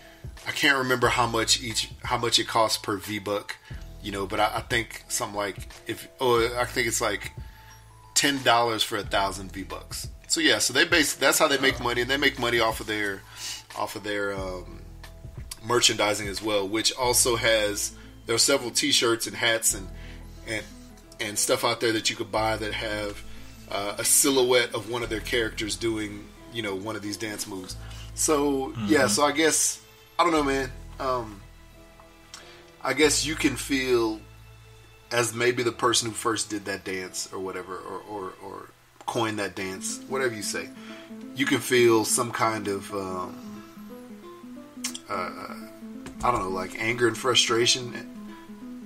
I can't remember how much it costs per V-Buck, but I think something like I think it's like $10 for 1,000 V-Bucks. So yeah, so that's how they make money, and they make money off of their merchandising as well, which also there are several T-shirts and hats and stuff out there that you could buy that have a silhouette of one of their characters doing, one of these dance moves. So yeah, so I guess I don't know, man. I guess you can feel as maybe the person who first did that dance or whatever, or coined that dance, whatever you say. You can feel some kind of I don't know, like anger and frustration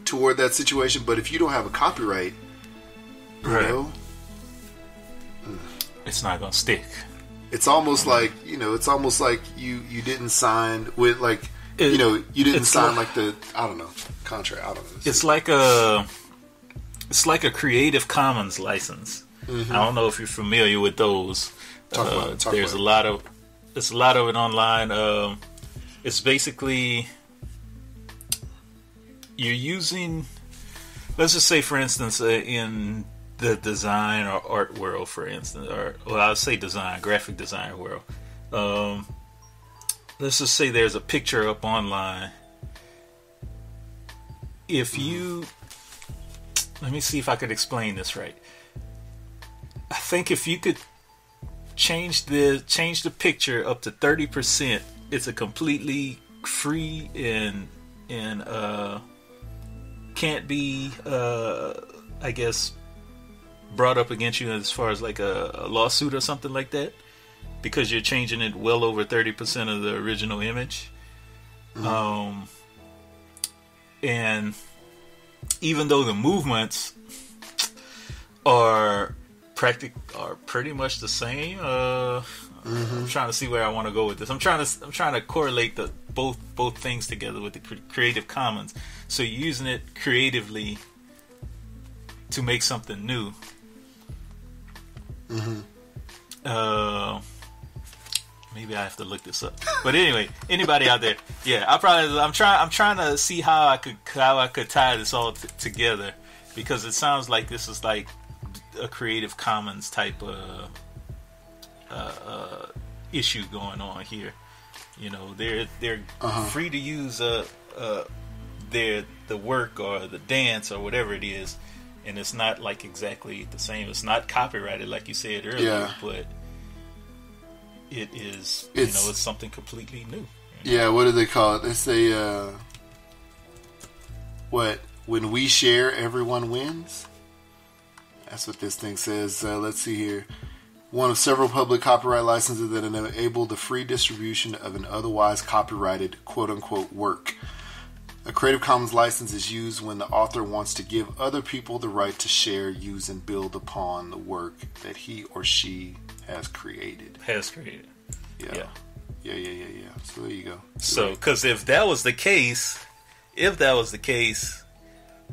toward that situation. But if you don't have a copyright, it's not gonna stick. It's almost like you didn't sign with you didn't sign like the contract. I don't know. It's like a Creative Commons license. Mm-hmm. I don't know if you're familiar with those. There's a lot of it online. It's basically you're using. Let's just say, for instance, in the design or art world, for instance, I would say graphic design world. Let's just say there's a picture up online. Let me see if I could explain this right. I think if you could change the picture up to 30%, it's a completely free and can't be I guess brought up against you as far as like a lawsuit or something like that, because you're changing it well over 30% of the original image. Mm-hmm. And even though the movements are pretty much the same, I'm trying to see where I want to go with this. I'm trying to correlate the both things together with the Creative Commons. So you're using it creatively to make something new. Mm-hmm. Maybe I have to look this up. But anyway, anybody out there? Yeah, I'm trying to see how I could tie this all together. because it sounds like this is like a Creative Commons type of issue going on here. You know, they're free to use the work or the dance or whatever it is, and it's not like exactly the same. It's not copyrighted like you said earlier, but it is. It's something completely new. Yeah, what do they call it? They say, when we share, everyone wins? That's what this thing says. Let's see here. One of several public copyright licenses that enable the free distribution of an otherwise copyrighted quote-unquote work. A Creative Commons license is used when the author wants to give other people the right to share, use, and build upon the work that he or she has created. Yeah. So there you go. So, because if that was the case,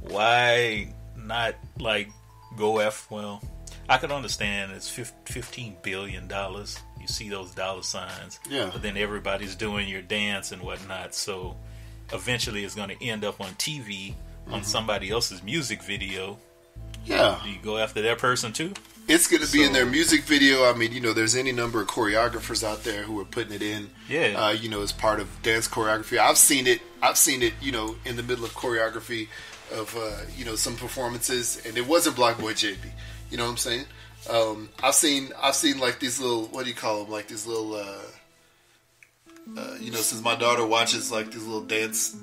why not like go after? Well, I could understand it's $15 billion. You see those dollar signs, but then everybody's doing your dance and whatnot. So eventually, it's going to end up on TV on somebody else's music video. Yeah, do you go after that person too? It's going to be in their music video. I mean, there's any number of choreographers out there who are putting it in. Yeah. As part of dance choreography. I've seen it. In the middle of choreography of some performances, and it wasn't Block Boy JB. You know what I'm saying? I've seen like these little, what do you call them? Like these little, since my daughter watches like these little dance,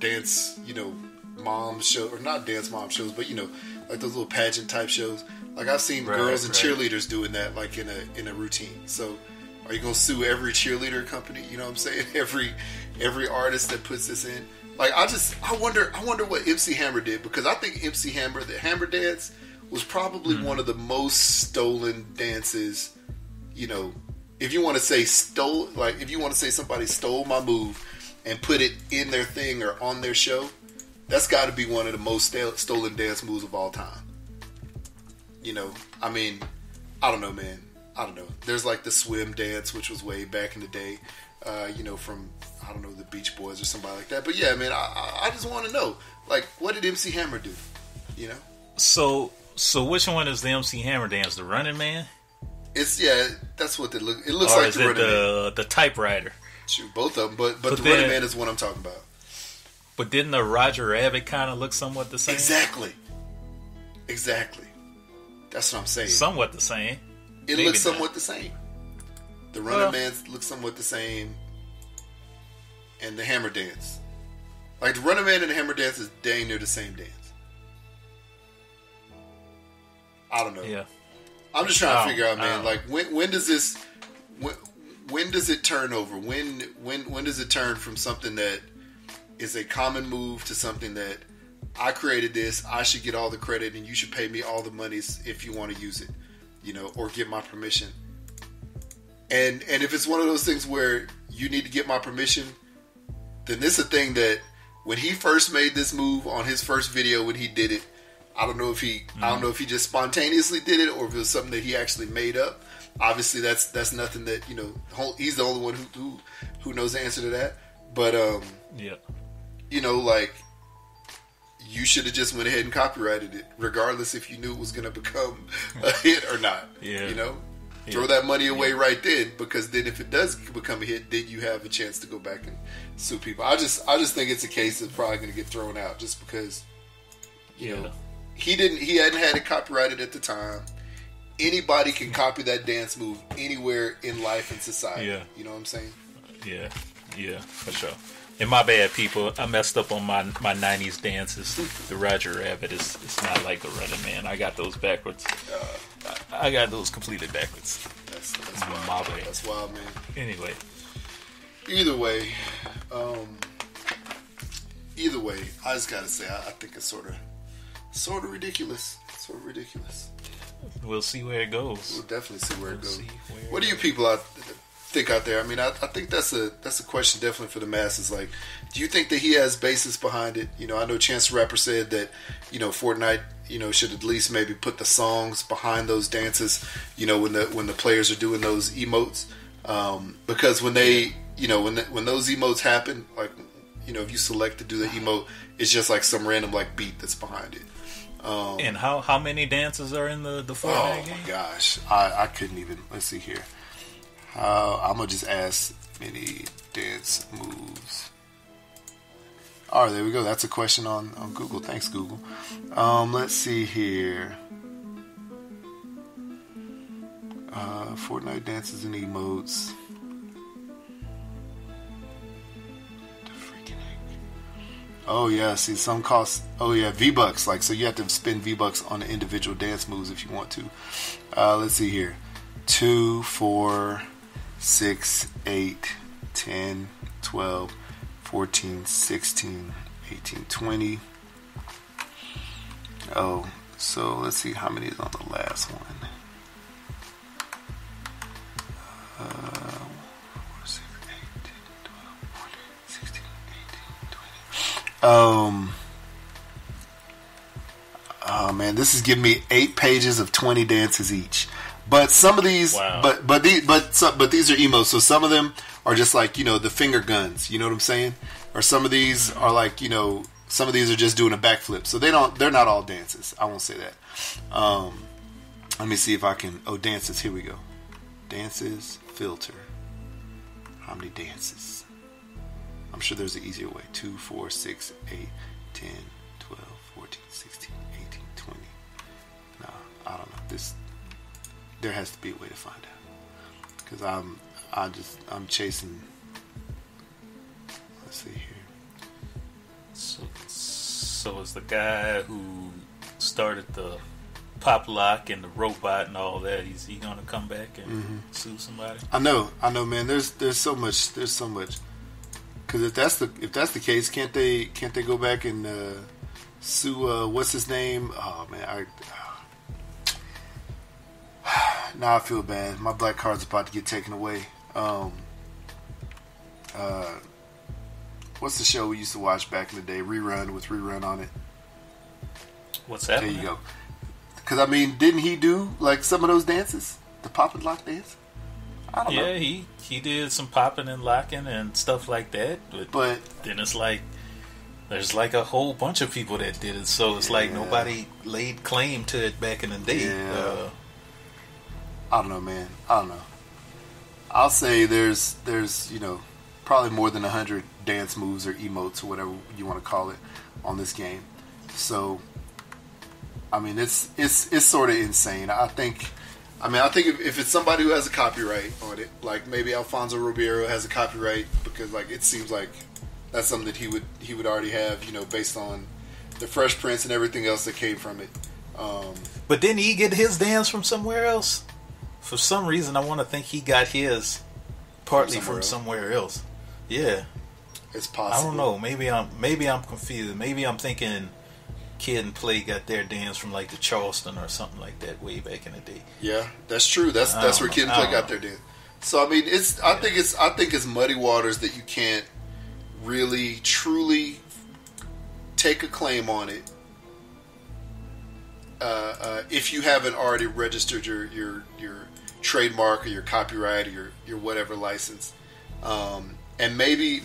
mom show, or not dance mom shows, but like those little pageant type shows. Like I've seen girls and cheerleaders doing that, like in a routine. So, are you gonna sue every cheerleader company? You know what I'm saying? Every artist that puts this in. Like I wonder what MC Hammer did, because I think MC Hammer, the Hammer dance, was probably one of the most stolen dances. If you want to say stole, like if you want to say somebody stole my move and put it in their thing or on their show, that's got to be one of the most stolen dance moves of all time. I mean, I don't know, man. I don't know. There's like the swim dance, which was way back in the day, from, I don't know, the Beach Boys or somebody like that. But yeah, man, I just want to know, like, what did MC Hammer do? So which one is the MC Hammer dance? The Running Man? That's what it looks like. Is the Running Man. The typewriter? Shoot, both of them, but the Running Man is what I'm talking about. But didn't the Roger Rabbit kind of look somewhat the same? Exactly. That's what I'm saying. Somewhat the same. It looks somewhat the same. The Running Man looks somewhat the same. And the Hammer dance. Like the Running Man and the Hammer dance is dang near the same dance. I don't know. Yeah. I'm just trying to figure out, man, like when does this when does it turn over? When does it turn from something that is a common move to something that I created this, I should get all the credit, and you should pay me all the monies if you want to use it, or get my permission. And if it's one of those things where you need to get my permission, then this is a thing that when he first made this move on his first video, when he did it, I don't know if he just spontaneously did it or if it was something that he actually made up. Obviously, that's nothing that he's the only one who knows the answer to that. But like, you should have just went ahead and copyrighted it, regardless if you knew it was going to become a hit or not. Throw that money away right then, because then if it does become a hit, then you have a chance to go back and sue people. I just think it's a case that's probably going to get thrown out just because he hadn't had it copyrighted at the time. Anybody can copy that dance move anywhere in life and society. You know what I'm saying? Yeah, for sure. And my bad, people. I messed up on my 90s dances. The Roger Rabbit is not like the Running Man. I got those backwards. I got those completely backwards. That's wild. That's wild, man. Anyway. Either way, I just gotta say, I think it's sort of ridiculous. Sort of ridiculous. We'll see where it goes. We'll definitely see where it goes. What do you people think out there? I mean, I think that's a question definitely for the masses. Like, do you think that he has basis behind it? I know Chance the Rapper said that Fortnite should at least maybe put the songs behind those dances. When the players are doing those emotes, because when they when those emotes happen, like if you select to do the emote, it's just like some random like beat that's behind it. And how many dances are in the Fortnite game? Oh my gosh, I couldn't even. Let's see here. I'm gonna just ask many dance moves. All right, there we go. That's a question on Google. Thanks, Google. Let's see here. Fortnite dances and emotes. Oh yeah, see some cost. Oh yeah, V-Bucks. Like, so you have to spend V-Bucks on the individual dance moves if you want to. Let's see here. 2, 4, 6, 8, 10, 12, 14, 16, 18, 20. Oh, so let's see how many is on the last one. 4, 6, 8, 10, 12, 14, 16, 18, 20. Oh man, this is giving me 8 pages of 20 dances each. But some of these, wow. but these are emotes. So some of them are just like, you know, the finger guns. You know what I'm saying? Or some of these are like, you know, some of these are just doing a backflip. So they're not all dances. I won't say that. Let me see if I can. Oh, dances. Here we go. Dances filter. How many dances? I'm sure there's an easier way. 2, 4, 6, 8, 10, 12, 14, 16, 18, 20. No, I don't know. There has to be a way to find out. Because I'm chasing. Let's see here. So is the guy who started the pop lock and the robot and all that, is he gonna come back and sue somebody? I know, man. There's so much. Because if that's the case, can't they go back and sue? What's his name? Oh man, now I feel bad. My black card's about to get taken away. What's the show we used to watch back in the day? Rerun, with Rerun on it. What's that? There you go. Because I mean, didn't he do like some of those dances? The pop and lock dance? I don't know. Yeah, he did some popping and locking and stuff like that. But then it's like there's like a whole bunch of people that did it, so it's like nobody laid claim to it back in the day. Yeah. I don't know, man. I don't know. I'll say there's you know, probably more than 100 dance moves or emotes or whatever you want to call it on this game. So, I mean, it's sort of insane. I think if it's somebody who has a copyright on it, like maybe Alfonso Ribeiro has a copyright, because like it seems like that's something that he would already have, you know, based on the Fresh Prince and everything else that came from it. But didn't he get his dance from somewhere else? For some reason, I want to think he got his partly from somewhere else. Yeah, it's possible. I don't know. Maybe I'm confused. Maybe I'm thinking Kid and Play got their dance from like the Charleston or something like that way back in the day. Yeah, that's true. That's where Kid and Play got their dance. So I mean, I think it's muddy waters that you can't really truly take a claim on it if you haven't already registered your trademark or your copyright or your whatever license. And maybe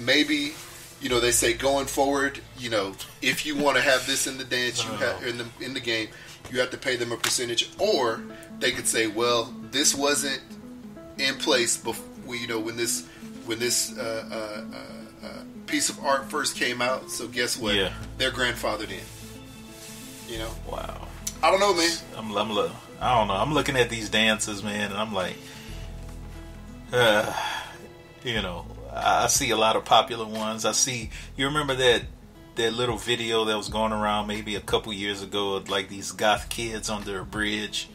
you know, they say going forward, you know, if you want to have this in the dance, you have in the game, you have to pay them a percentage. Or they could say, well, this wasn't in place before, you know, when this piece of art first came out. So guess what? Yeah. They're grandfathered in. You know? Wow. I don't know, man. I don't know. I'm looking at these dances, man, and I'm like, you know, I see a lot of popular ones. You remember that little video that was going around maybe a couple years ago of like these goth kids under a bridge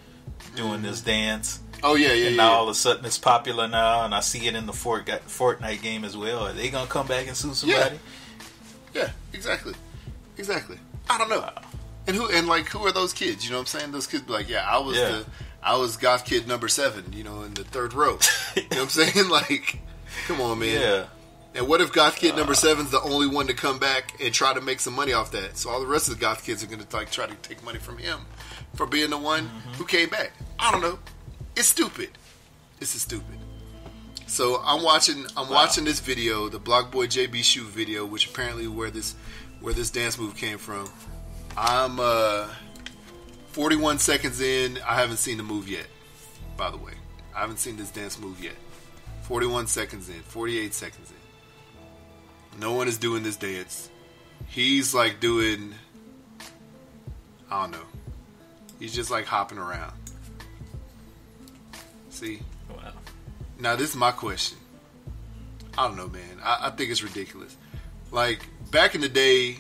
doing this dance? Oh, yeah. And now all of a sudden it's popular now, and I see it in the Fortnite game as well. Are they going to come back and sue somebody? Yeah, exactly. I don't know. Wow. And who are those kids? You know what I'm saying? Those kids be like, I was goth kid number 7, you know, in the 3rd row. You know what I'm saying? Like, come on, man. Yeah. And what if goth kid number 7's the only one to come back and try to make some money off that? So all the rest of the goth kids are going to like try to take money from him for being the one who came back. I don't know. It's stupid. This is stupid. So I'm watching this video, the Block Boy JB Shoot video, which apparently where this dance move came from. I'm 41 seconds in, I haven't seen the move yet. By the way, I haven't seen this dance move yet. 41 seconds in, 48 seconds in. No one is doing this dance. He's like doing, I don't know. He's just like hopping around. See? Wow. Now this is my question. I don't know, man. I think it's ridiculous. Like back in the day,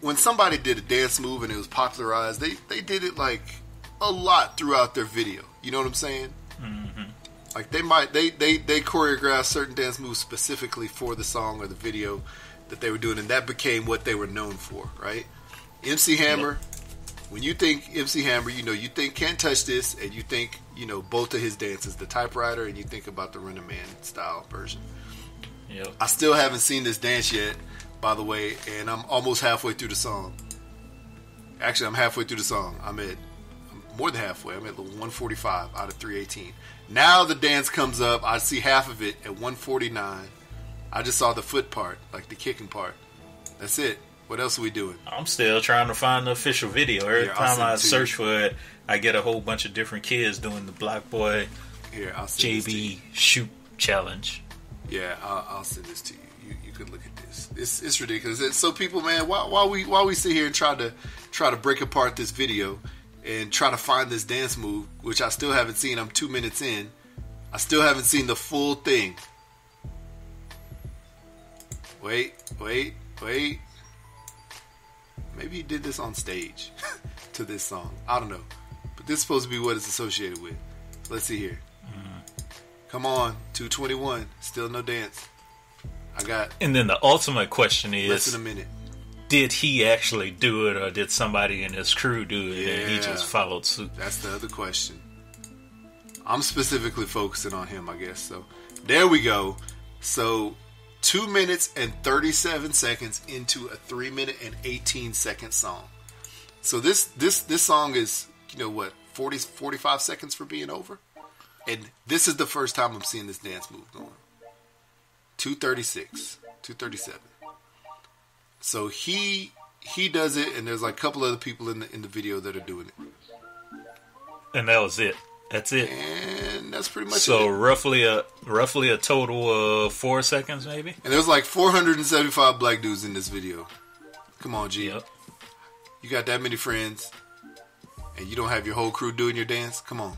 when somebody did a dance move and it was popularized, they did it like a lot throughout their video. You know what I'm saying? Mm-hmm. Like they choreographed certain dance moves specifically for the song or the video that they were doing, and that became what they were known for, right? MC Hammer. Yep. When you think MC Hammer, you think Can't Touch This, and you think, both of his dances, the typewriter, and you think about the Run a Man style version. Yep. I still haven't seen this dance yet, by the way, and I'm almost halfway through the song. Actually, I'm halfway through the song. I'm more than halfway. I'm at 145 out of 318. Now the dance comes up. I see half of it at 149. I just saw the foot part, like the kicking part. That's it. What else are we doing? I'm still trying to find the official video. Every time I search for it, I get a whole bunch of different kids doing the Black Boy JB shoot challenge. Yeah, I'll send this to you. You could look at this. It's ridiculous. So people, man, while we sit here and try to break apart this video and try to find this dance move, which I still haven't seen. I'm 2 minutes in. I still haven't seen the full thing. Wait. Maybe he did this on stage to this song. I don't know. But this is supposed to be what it's associated with. Let's see here. Come on, 221. Still no dance. And then the ultimate question is, less than a minute. Did he actually do it, or did somebody in his crew do it and he just followed suit? That's the other question. I'm specifically focusing on him, I guess. So there we go. So 2 minutes and 37 seconds into a 3 minute and 18 second song. So this song is, 45 seconds for being over? And this is the first time I'm seeing this dance move going. 236, 237. So he does it, and there's like a couple other people in the video that are doing it. And that was it. That's it. And that's pretty much it. So roughly a total of 4 seconds, maybe. And there's like 475 black dudes in this video. Come on, G. Yep. You got that many friends, and you don't have your whole crew doing your dance? Come on.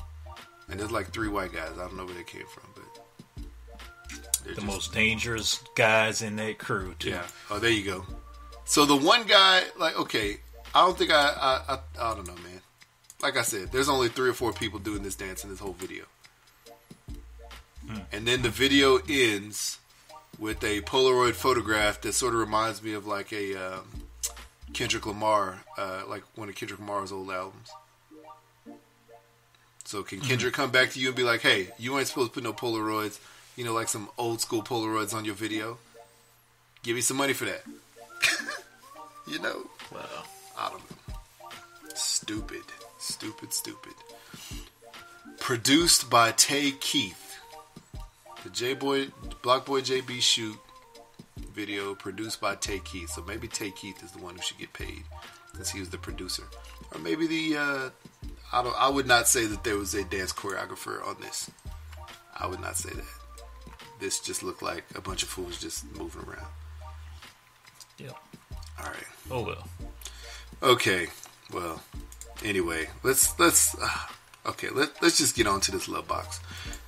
And there's like 3 white guys. I don't know where they came from, but the most dangerous guys in that crew, too. Yeah. Oh, there you go. So the one guy, like, okay, I don't think I don't know, man. Like I said, there's only 3 or 4 people doing this dance in this whole video. And then the video ends with a Polaroid photograph that sort of reminds me of like a Kendrick Lamar, like one of Kendrick Lamar's old albums. So can Kendrick come back to you and be like, hey, you ain't supposed to put no Polaroids, like some old school Polaroids on your video? Give me some money for that. Wow. I don't know. Stupid. Produced by Tay Keith. The Block Boy JB shoot video produced by Tay Keith. So maybe Tay Keith is the one who should get paid, since he was the producer. Or maybe I would not say that there was a dance choreographer on this. I would not say that. This just looked like a bunch of fools just moving around. Yeah. All right. Oh well. Okay. Well. Anyway, let's just get on to this love box,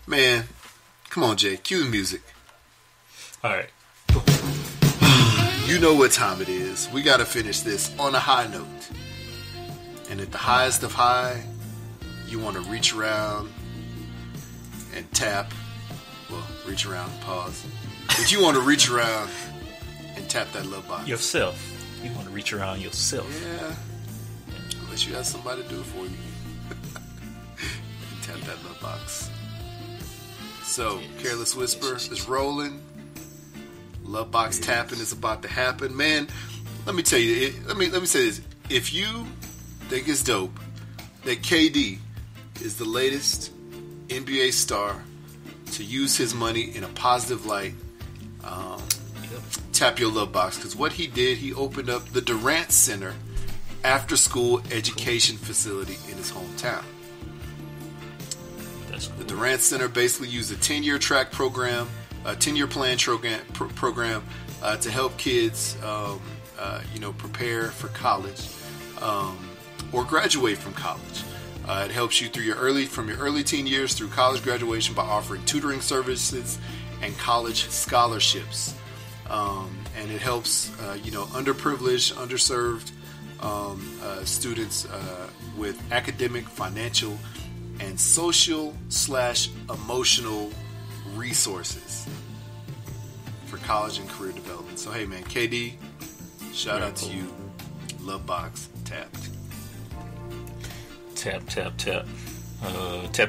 man. Come on, Jay. Cue the music. All right. You know what time it is. We got to finish this on a high note. And at the highest of high, you want to reach around and tap. Well, reach around, pause. But you want to reach around and tap that love box. Yourself. You want to reach around yourself. Yeah. Unless you have somebody to do it for you. Tap that love box. So, Careless Whisper is rolling. Love box tapping is about to happen. Man, let me tell you. Let me say this. If you think it's dope that KD is the latest NBA star to use his money in a positive light, tap your love box. Because what he did, he opened up the Durant Center after-school education facility in his hometown. That's cool. The Durant Center basically used a 10-year track program, a 10-year plan program to help kids, prepare for college or graduate from college. It helps you from your early teen years through college graduation by offering tutoring services and college scholarships. And it helps, underprivileged, underserved students with academic, financial, and social/emotional resources for college and career development. So, hey, man, KD, shout out to you. Love Box tapped. Tap. Tap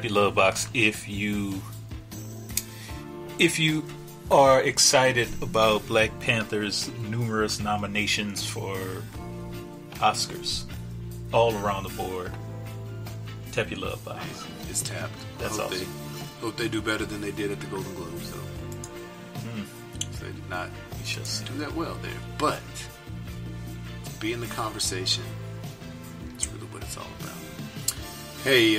your love box if you are excited about Black Panther's numerous nominations for Oscars all around the board. Tap your love box. It's tapped. That's awesome. Hope they do better than they did at the Golden Globes, though. So they did not do that well there. But to be in the conversation, it's really what it's all about. Hey,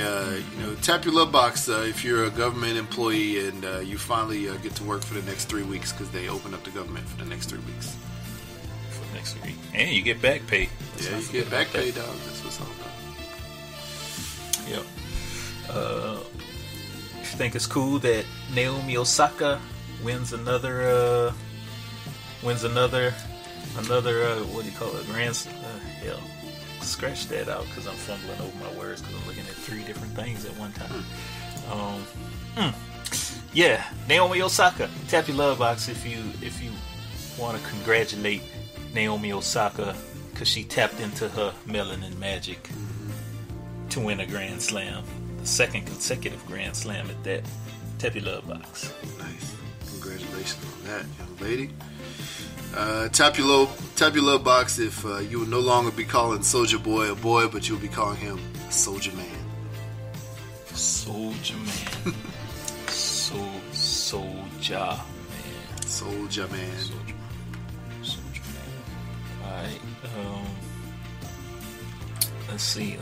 tap your love box if you're a government employee and you finally get to work for the next 3 weeks because they open up the government for the next 3 weeks. For the next 3 weeks. And you get back pay. Yeah, you get back pay, dog. That's what it's all about. Yep. You think it's cool that Naomi Osaka wins another what do you call it, grand hell, scratch that out because I'm fumbling over my words because I'm looking at 3 different things at one time. Yeah, Naomi Osaka. Tap your love box if you want to congratulate Naomi Osaka because she tapped into her melanin magic to win a Grand Slam, the 2nd consecutive Grand Slam at that. Tap your love box. Nice. Congratulations on that, young lady. Tap your love box if you will no longer be calling Soulja Boy a boy, but you'll be calling him a Soulja Man. Soulja Man. Soulja Man. Soulja Man. Soulja Man. Alright. Let's see.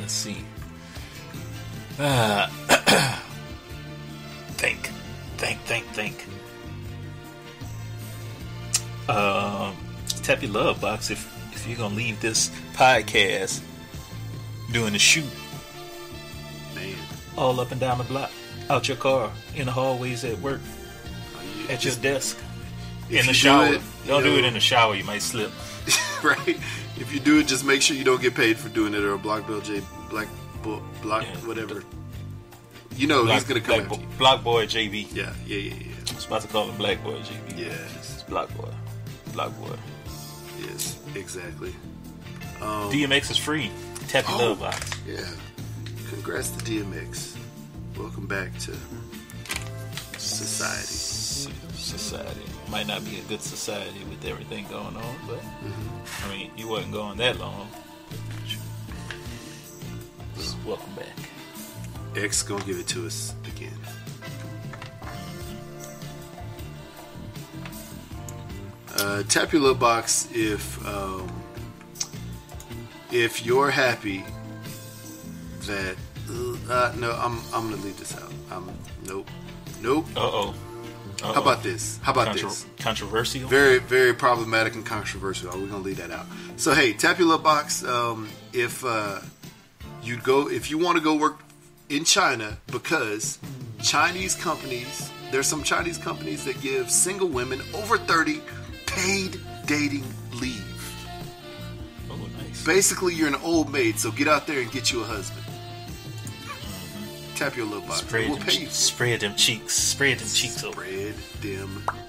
Think. Tap your love box if you're gonna leave this podcast doing the shoot, man, all up and down the block, out your car, in the hallways, at work, at your desk, in the shower. Don't do it in the shower; you might slip. Right. If you do it, just make sure you don't get paid for doing it, or whatever. He's gonna come after you. Block Boy JB. Yeah. I was about to call him Black Boy JB. Yeah. It's Block Boy. Yes, exactly. DMX is free. Tap your love box. Yeah. Congrats to DMX. Welcome back to society. Society. Might not be a good society with everything going on, but I mean, you wasn't going that long. Just welcome back. X gonna give it to us again. Tap your love box if you're happy that no, I'm gonna leave this out. Nope. Uh-oh. How about this? Controversial? Very, very problematic and controversial. We're gonna leave that out. So hey, tap your love box if you want to go work in China, because there's some Chinese companies that give single women over 30 paid dating leave. Oh, nice. Basically, you're an old maid, so get out there and get you a husband. Tap your love box. We'll pay you. Spread them cheeks. Spread them cheeks. Spread them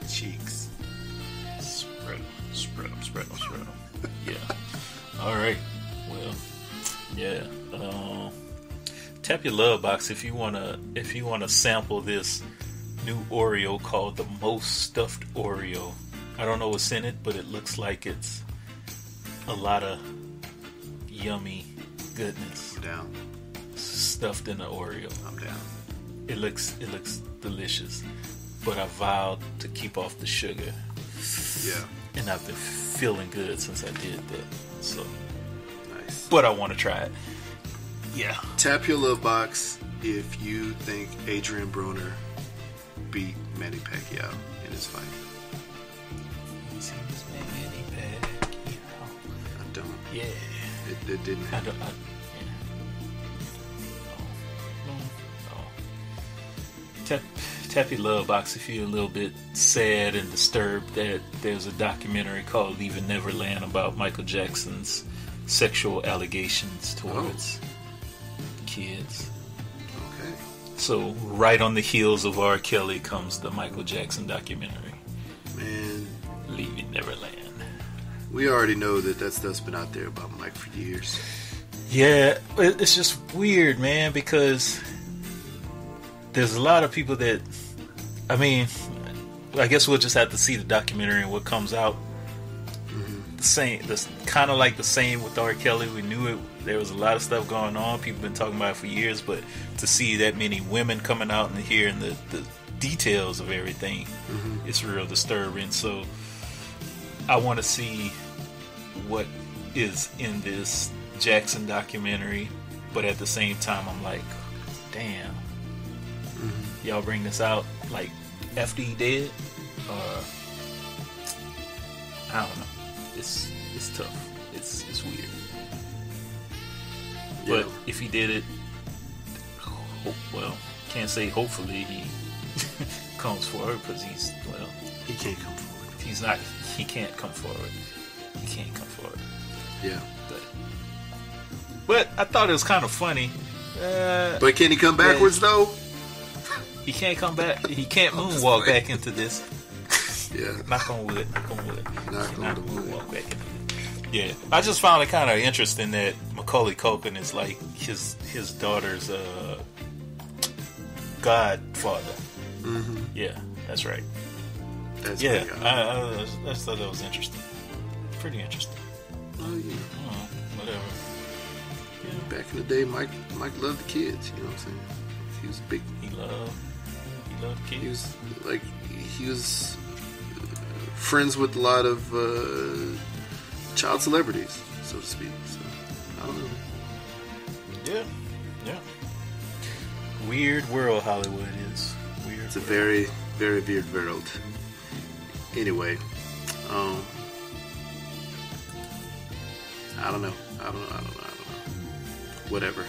cheeks. Spread them. Yeah. All right. Well, yeah. Tap your love box if you wanna sample this new Oreo called the Most Stuffed Oreo. I don't know what's in it, but it looks like it's a lot of yummy goodness. I'm down. Stuffed in the Oreo. I'm down. It looks delicious, but I vowed to keep off the sugar. Yeah. And I've been feeling good since I did that. So nice. but I want to try it. Yeah. Tap your love box if you think Adrian Broner beat Manny Pacquiao in his fight. Manny Pacquiao. I don't. Yeah. It didn't happen. Tap your love box if you're a little bit sad and disturbed that there's a documentary called Leaving Neverland about Michael Jackson's sexual allegations towards kids. Okay. So right on the heels of R. Kelly comes the Michael Jackson documentary. Man, Leaving Neverland. we already know that stuff's been out there about Mike for years. Yeah, it's just weird, man, because there's a lot of people that, I mean, I guess we'll just have to see the documentary and what comes out. The same, kind of like the same with R. Kelly. We knew it. There was a lot of stuff going on. People been talking about it for years, but to see that many women coming out and hearing the details of everything, it's real disturbing. So I want to see what is in this Jackson documentary, but at the same time, I'm like, damn. Y'all bring this out like after he dead, I don't know. It's tough. It's weird. But if he did it, well, can't say hopefully he comes forward because He can't come forward. He can't come forward. He can't come forward. Yeah. But I thought it was kind of funny. But can he come backwards though? He can't come back. He can't moonwalk back into this. Yeah. Knock on wood. Knock on wood. Knock on the wood. Moonwalk back into this. Yeah. I just found it kind of interesting that Macaulay Culkin is like his daughter's godfather. Yeah, that's right. That's yeah. I just thought that was interesting. Pretty interesting. Oh yeah. Whatever. Yeah. Back in the day, Mike loved the kids. You know what I'm saying? He was big. He loved kids. He was friends with a lot of child celebrities, so to speak. So I don't know. Yeah. Weird world Hollywood is. Weird. It's a very, very weird world. Anyway, I don't know. Whatever.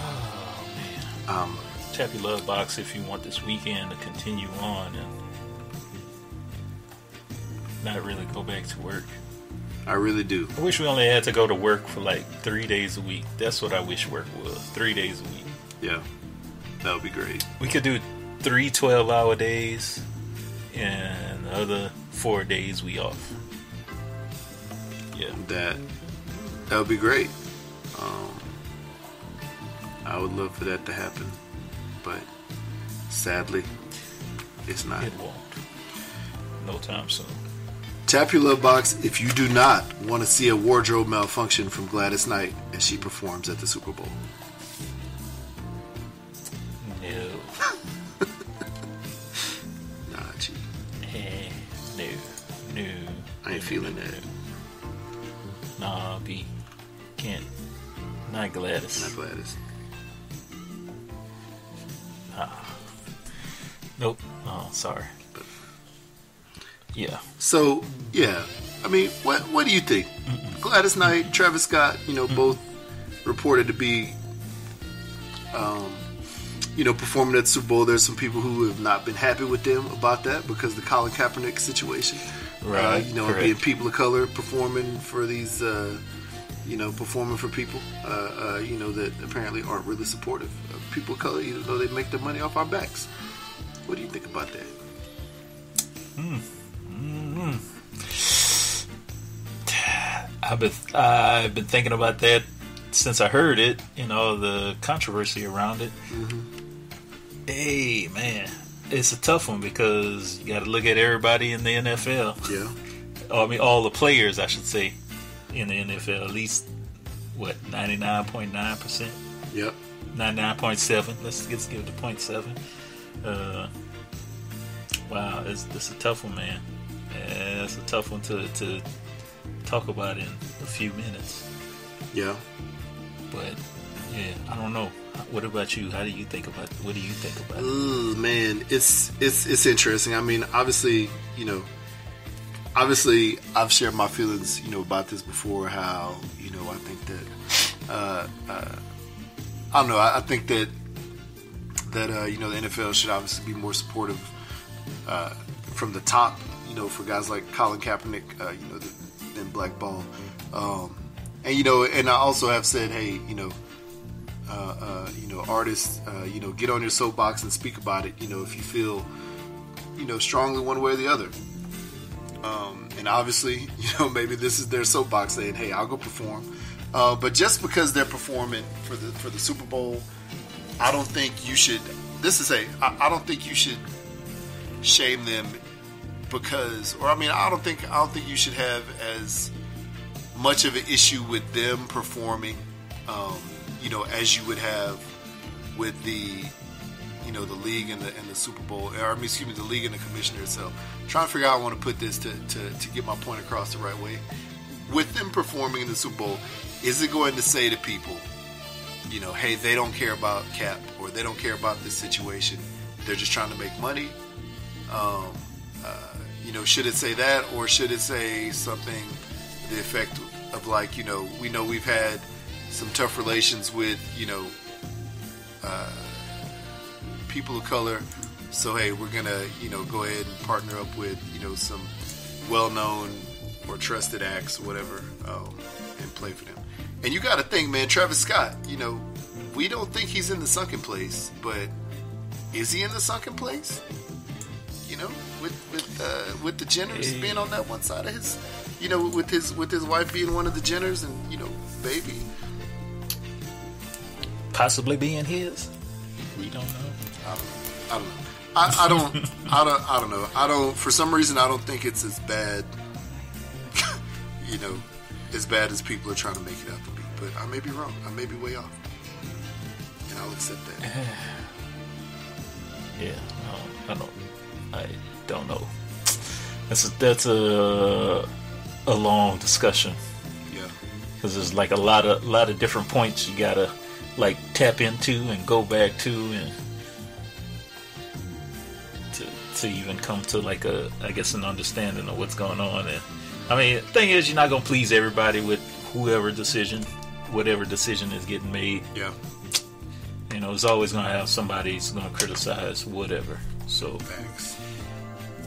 Oh man. Tap your love box if you want this weekend to continue on and not really go back to work. I really do. I wish we only had to go to work for like 3 days a week. That's what I wish work was. 3 days a week. Yeah. That would be great. We could do 3 12-hour days and the other 4 days we off. Yeah. That would be great. I would love for that to happen, but sadly, it's not. It won't. No time soon. Tap your love box if you do not want to see a wardrobe malfunction from Gladys Knight as she performs at the Super Bowl. No. Nah, G. No. I ain't feeling that. Nah, B. Can't. Not Gladys. Not Gladys. Nope. Oh, sorry. Yeah. So, yeah. I mean, what do you think? Gladys Knight, Travis Scott, both reported to be, performing at the Super Bowl. There's some people who have not been happy with them about that because of the Colin Kaepernick situation. Right. Being people of color performing for these, performing for people, that apparently aren't really supportive of people of color, even though they make their money off our backs. What do you think about that? I've been thinking about that since I heard it. The controversy around it. Hey, man, it's a tough one because you got to look at everybody in the NFL. Yeah. I mean, all the players, I should say, in the NFL. At least 99.9%. Yep. 99.7. Let's give it to 0.7. Wow, it's a tough one, man. It's a tough one to talk about in a few minutes. Yeah. But yeah, I don't know. What about you? What do you think about it? Ooh, man, it's interesting. I mean, obviously, I've shared my feelings, about this before. How, I think that, I don't know. I think that the NFL should obviously be more supportive from the top, for guys like Colin Kaepernick, than blackball. And I also have said, hey, artists, get on your soapbox and speak about it, if you feel, strongly one way or the other. And obviously, maybe this is their soapbox saying, hey, I'll go perform. But just because they're performing for the Super Bowl, I don't think you should, I don't think you should shame them because, I don't think you should have as much of an issue with them performing, as you would have with the league and the Super Bowl, the league and the commissioner itself. Trying to figure out how I want to put this to get my point across the right way. With them performing in the Super Bowl, is it going to say to people, hey, they don't care about Cap or they don't care about this situation, they're just trying to make money? Should it say that, or should it say something to the effect of like, we know we've had some tough relations with, people of color, so hey, we're gonna, go ahead and partner up with, some well-known or trusted acts or whatever, and play for them. And you gotta think, man, Travis Scott, we don't think he's in the sunken place, but is he in the sunken place? With the Jenners being on that one side of his, with his wife being one of the Jenners, and baby possibly being his. We don't know. I don't know. For some reason, I don't think it's as bad, as bad as people are trying to make it out to be. But I may be wrong. I may be way off, and I'll accept that. Yeah, I don't know. That's a long discussion. Yeah, because there's like a lot of different points you gotta like tap into and go back to, and to even come to like an understanding of what's going on. And the thing is, you're not gonna please everybody with whatever decision is getting made. Yeah. It's always gonna have somebody who's gonna criticize whatever. So, thanks.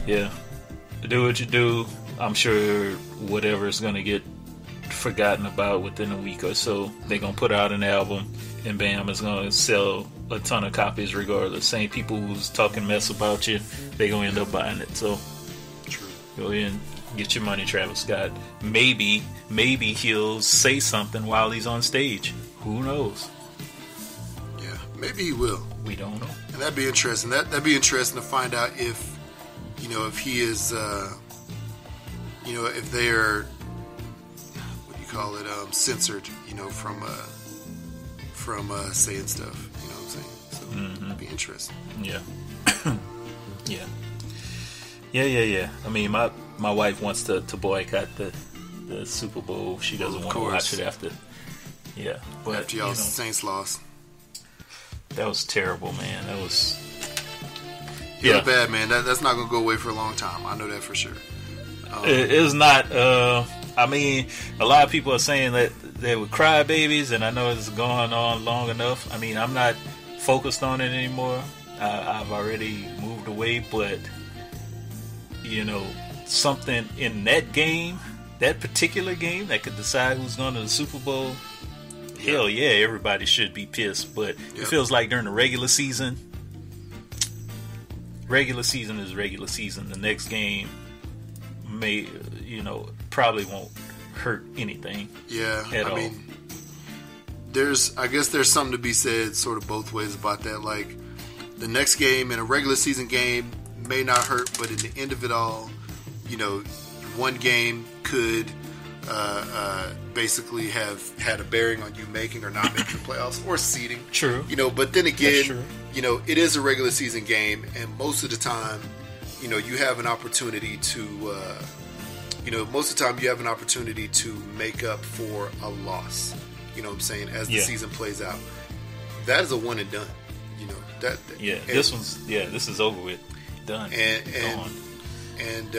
Yeah, do what you do. I'm sure whatever is gonna get forgotten about within a week or so. They're gonna put out an album, and bam, it's gonna sell a ton of copies regardless. Same people who's talking mess about you, they gonna end up buying it. So, true. Go ahead and get your money, Travis Scott. Maybe he'll say something while he's on stage. Who knows? Yeah, maybe he will. We don't know. And that'd be interesting. That'd be interesting to find out if, if he is, if they are, censored, from saying stuff. You know what I'm saying? So it'd be interesting. Yeah. Yeah. My wife wants to boycott the Super Bowl. She doesn't want to watch it after. Yeah, but after y'all Saints lost. That was terrible, man. That was. Yeah, bad, man. That's not gonna go away for a long time. I know that for sure. It's not. A lot of people are saying that they were crybabies, and I know it's gone on long enough. I'm not focused on it anymore. I've already moved away, but something in that game, that particular game, that could decide who's going to the Super Bowl. Hell yeah, everybody should be pissed, but it feels like during the regular season is regular season. The next game may, probably won't hurt anything. Yeah, at all. I guess there's something to be said sort of both ways about that. Like, the next game in a regular season game may not hurt, but in the end of it all, one game could basically have had a bearing on you making or not making the playoffs or seeding. True. But then again, it is a regular season game, and most of the time, you have an opportunity to most of the time you have an opportunity to make up for a loss. You know what I'm saying? As the season plays out, that is a one and done. This is over with, done, and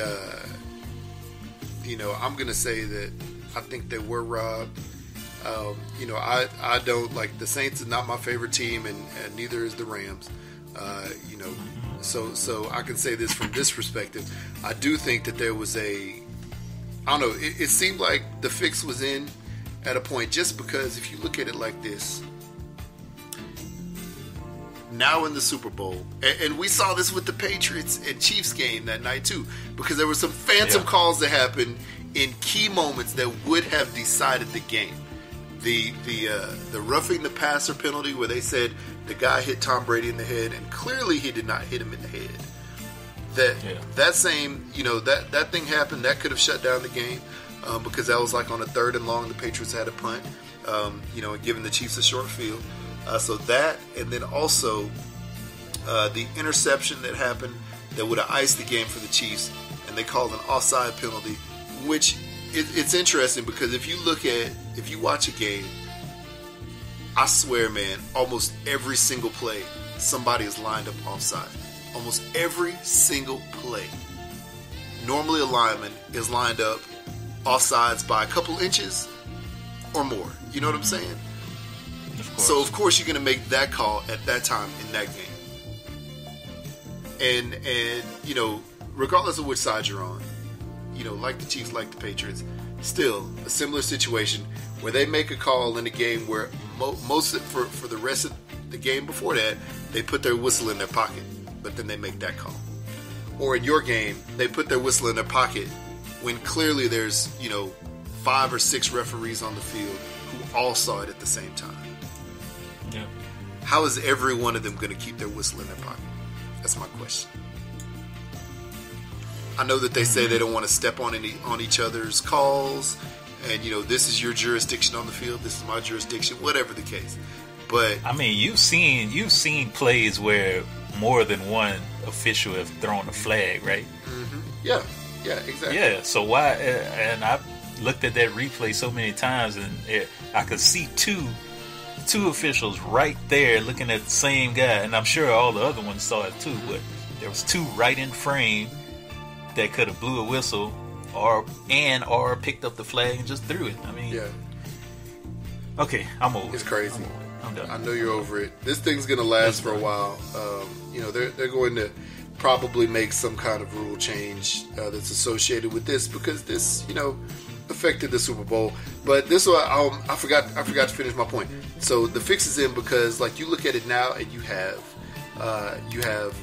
I'm gonna say that I think that we're robbed. I don't like the Saints is not my favorite team, and neither is the Rams. So I can say this from this perspective. I do think that there was I don't know. It seemed like the fix was in at a point, just because if you look at it like this. Now in the Super Bowl, and we saw this with the Patriots and Chiefs game that night too, because there were some phantom calls that happened in key moments that would have decided the game. The roughing the passer penalty, where they said the guy hit Tom Brady in the head, and clearly he did not hit him in the head. That same that thing happened, that could have shut down the game because that was like on a 3rd and long. The Patriots had a punt, and giving the Chiefs a short field. So that, and then also the interception that happened that would have iced the game for the Chiefs, and they called an offside penalty, which it's interesting because if you watch a game, I swear, man, almost every single play, somebody is lined up offside. Almost every single play. Normally a lineman is lined up offsides by a couple inches or more. You know what I'm saying? So of course you're going to make that call at that time in that game. And regardless of which side you're on, like the Chiefs, like the Patriots, still a similar situation where they make a call in a game where most for the rest of the game before that, they put their whistle in their pocket, but then they make that call. Or in your game, they put their whistle in their pocket when clearly there's 5 or 6 referees on the field who all saw it at the same time. Yeah. How is every one of them going to keep their whistle in their pocket? That's my question. I know that they say they don't want to step on each other's calls, and this is your jurisdiction on the field, this is my jurisdiction, whatever the case. But I mean, you've seen plays where more than one official have thrown a flag, right? Mm-hmm. Yeah, exactly. Yeah. So why? And I've looked at that replay so many times, and I could see two officials right there looking at the same guy, and I'm sure all the other ones saw it too, but there was 2 right in frame that could have blew a whistle or picked up the flag and just threw it. I mean, okay, I'm over. It's crazy. I'm done. I know you're over it. This thing's gonna last for a while. They're going to probably make some kind of rule change that's associated with this, because this affected the Super Bowl. But this one, I forgot to finish my point. So the fix is in because, like, you look at it now, and you have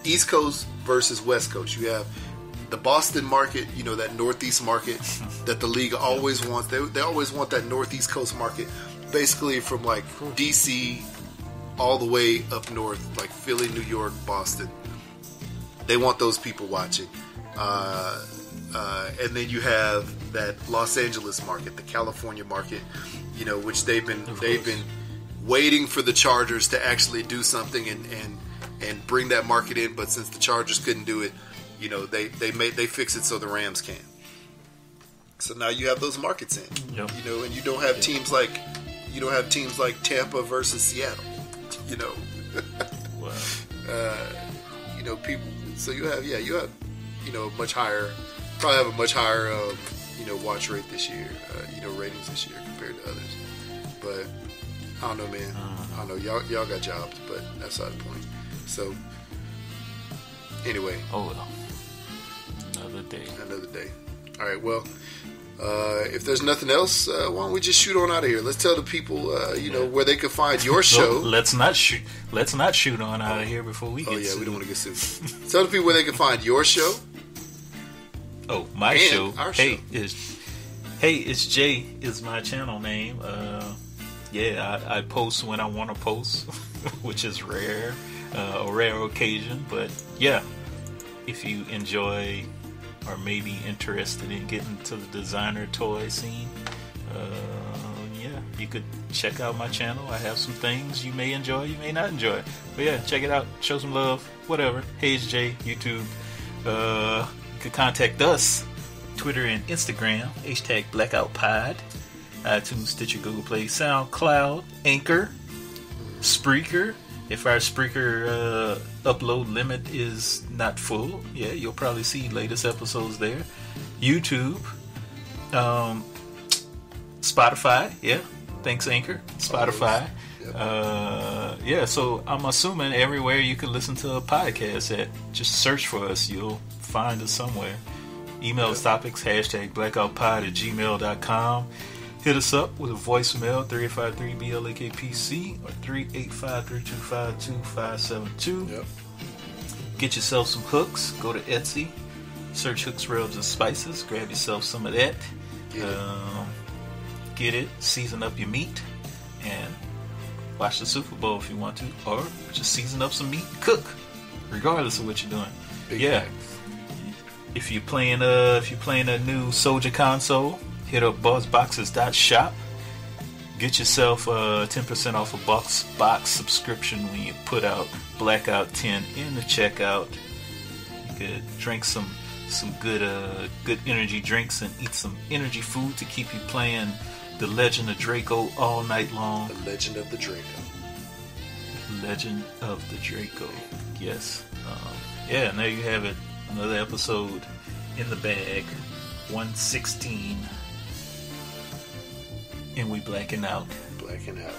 East Coast versus West Coast. You have the Boston market, that Northeast market that the league always wants. They always want that Northeast Coast market, basically from like DC all the way up north, like Philly, New York, Boston. They want those people watching. And then you have that Los Angeles market, the California market, which they've been waiting for the Chargers to actually do something and bring that market in. But since the Chargers couldn't do it, they fix it so the Rams can. So now you have those markets in, and you don't have teams like Tampa versus Seattle, Wow. People. So you have much higher, probably have a much higher watch rate this year, ratings this year compared to others. But I don't know, man. I don't know. Y'all got jobs, but that's not the point. So anyway. Oh well. Another day. All right. Well, if there's nothing else, why don't we just shoot on out of here? Let's tell the people, where they can find your show. Let's not shoot on out of here before we get sued. Oh yeah, we don't want to get sued. Tell the people where they can find your show. Oh, my show. Our show. It's Jay is my channel name. I post when I want to post, which is rare, a rare occasion. But yeah, if you enjoy or maybe interested in getting to the designer toy scene, you could check out my channel. I have some things you may enjoy, you may not enjoy. But yeah, check it out. Show some love. Whatever. Hey, it's Jay, YouTube. You could contact us Twitter and Instagram, #BlackoutPod. iTunes, Stitcher, Google Play, SoundCloud, Anchor, Spreaker. If our Spreaker upload limit is not full, yeah, you'll probably see latest episodes there. YouTube, Spotify, yeah, thanks Anchor, Spotify. Yeah, so I'm assuming everywhere you can listen to a podcast at, just search for us, you'll find us somewhere. Email us topics, #blackoutpod@gmail.com. Hit us up with a voicemail, 353-BLAKPC or 385-325-2572. Yep. Get yourself some hooks. Go to Etsy. Search Hooks, Rubs, and Spices. Grab yourself some of that. Get it. Season up your meat. And watch the Super Bowl if you want to. Or just season up some meat and cook. Regardless of what you're doing. Big yeah. facts. If you're playing a new Soldier console, hit up bossboxes.shop. Get yourself 10% off a box subscription when you put out Blackout 10 in the checkout. You could drink some good energy drinks and eat some energy food to keep you playing The Legend of Draco all night long. The Legend of the Draco. Legend of the Draco. Yes. Yeah, and there you have it. Another episode in the bag. 116. And we blacking out. Blacking out.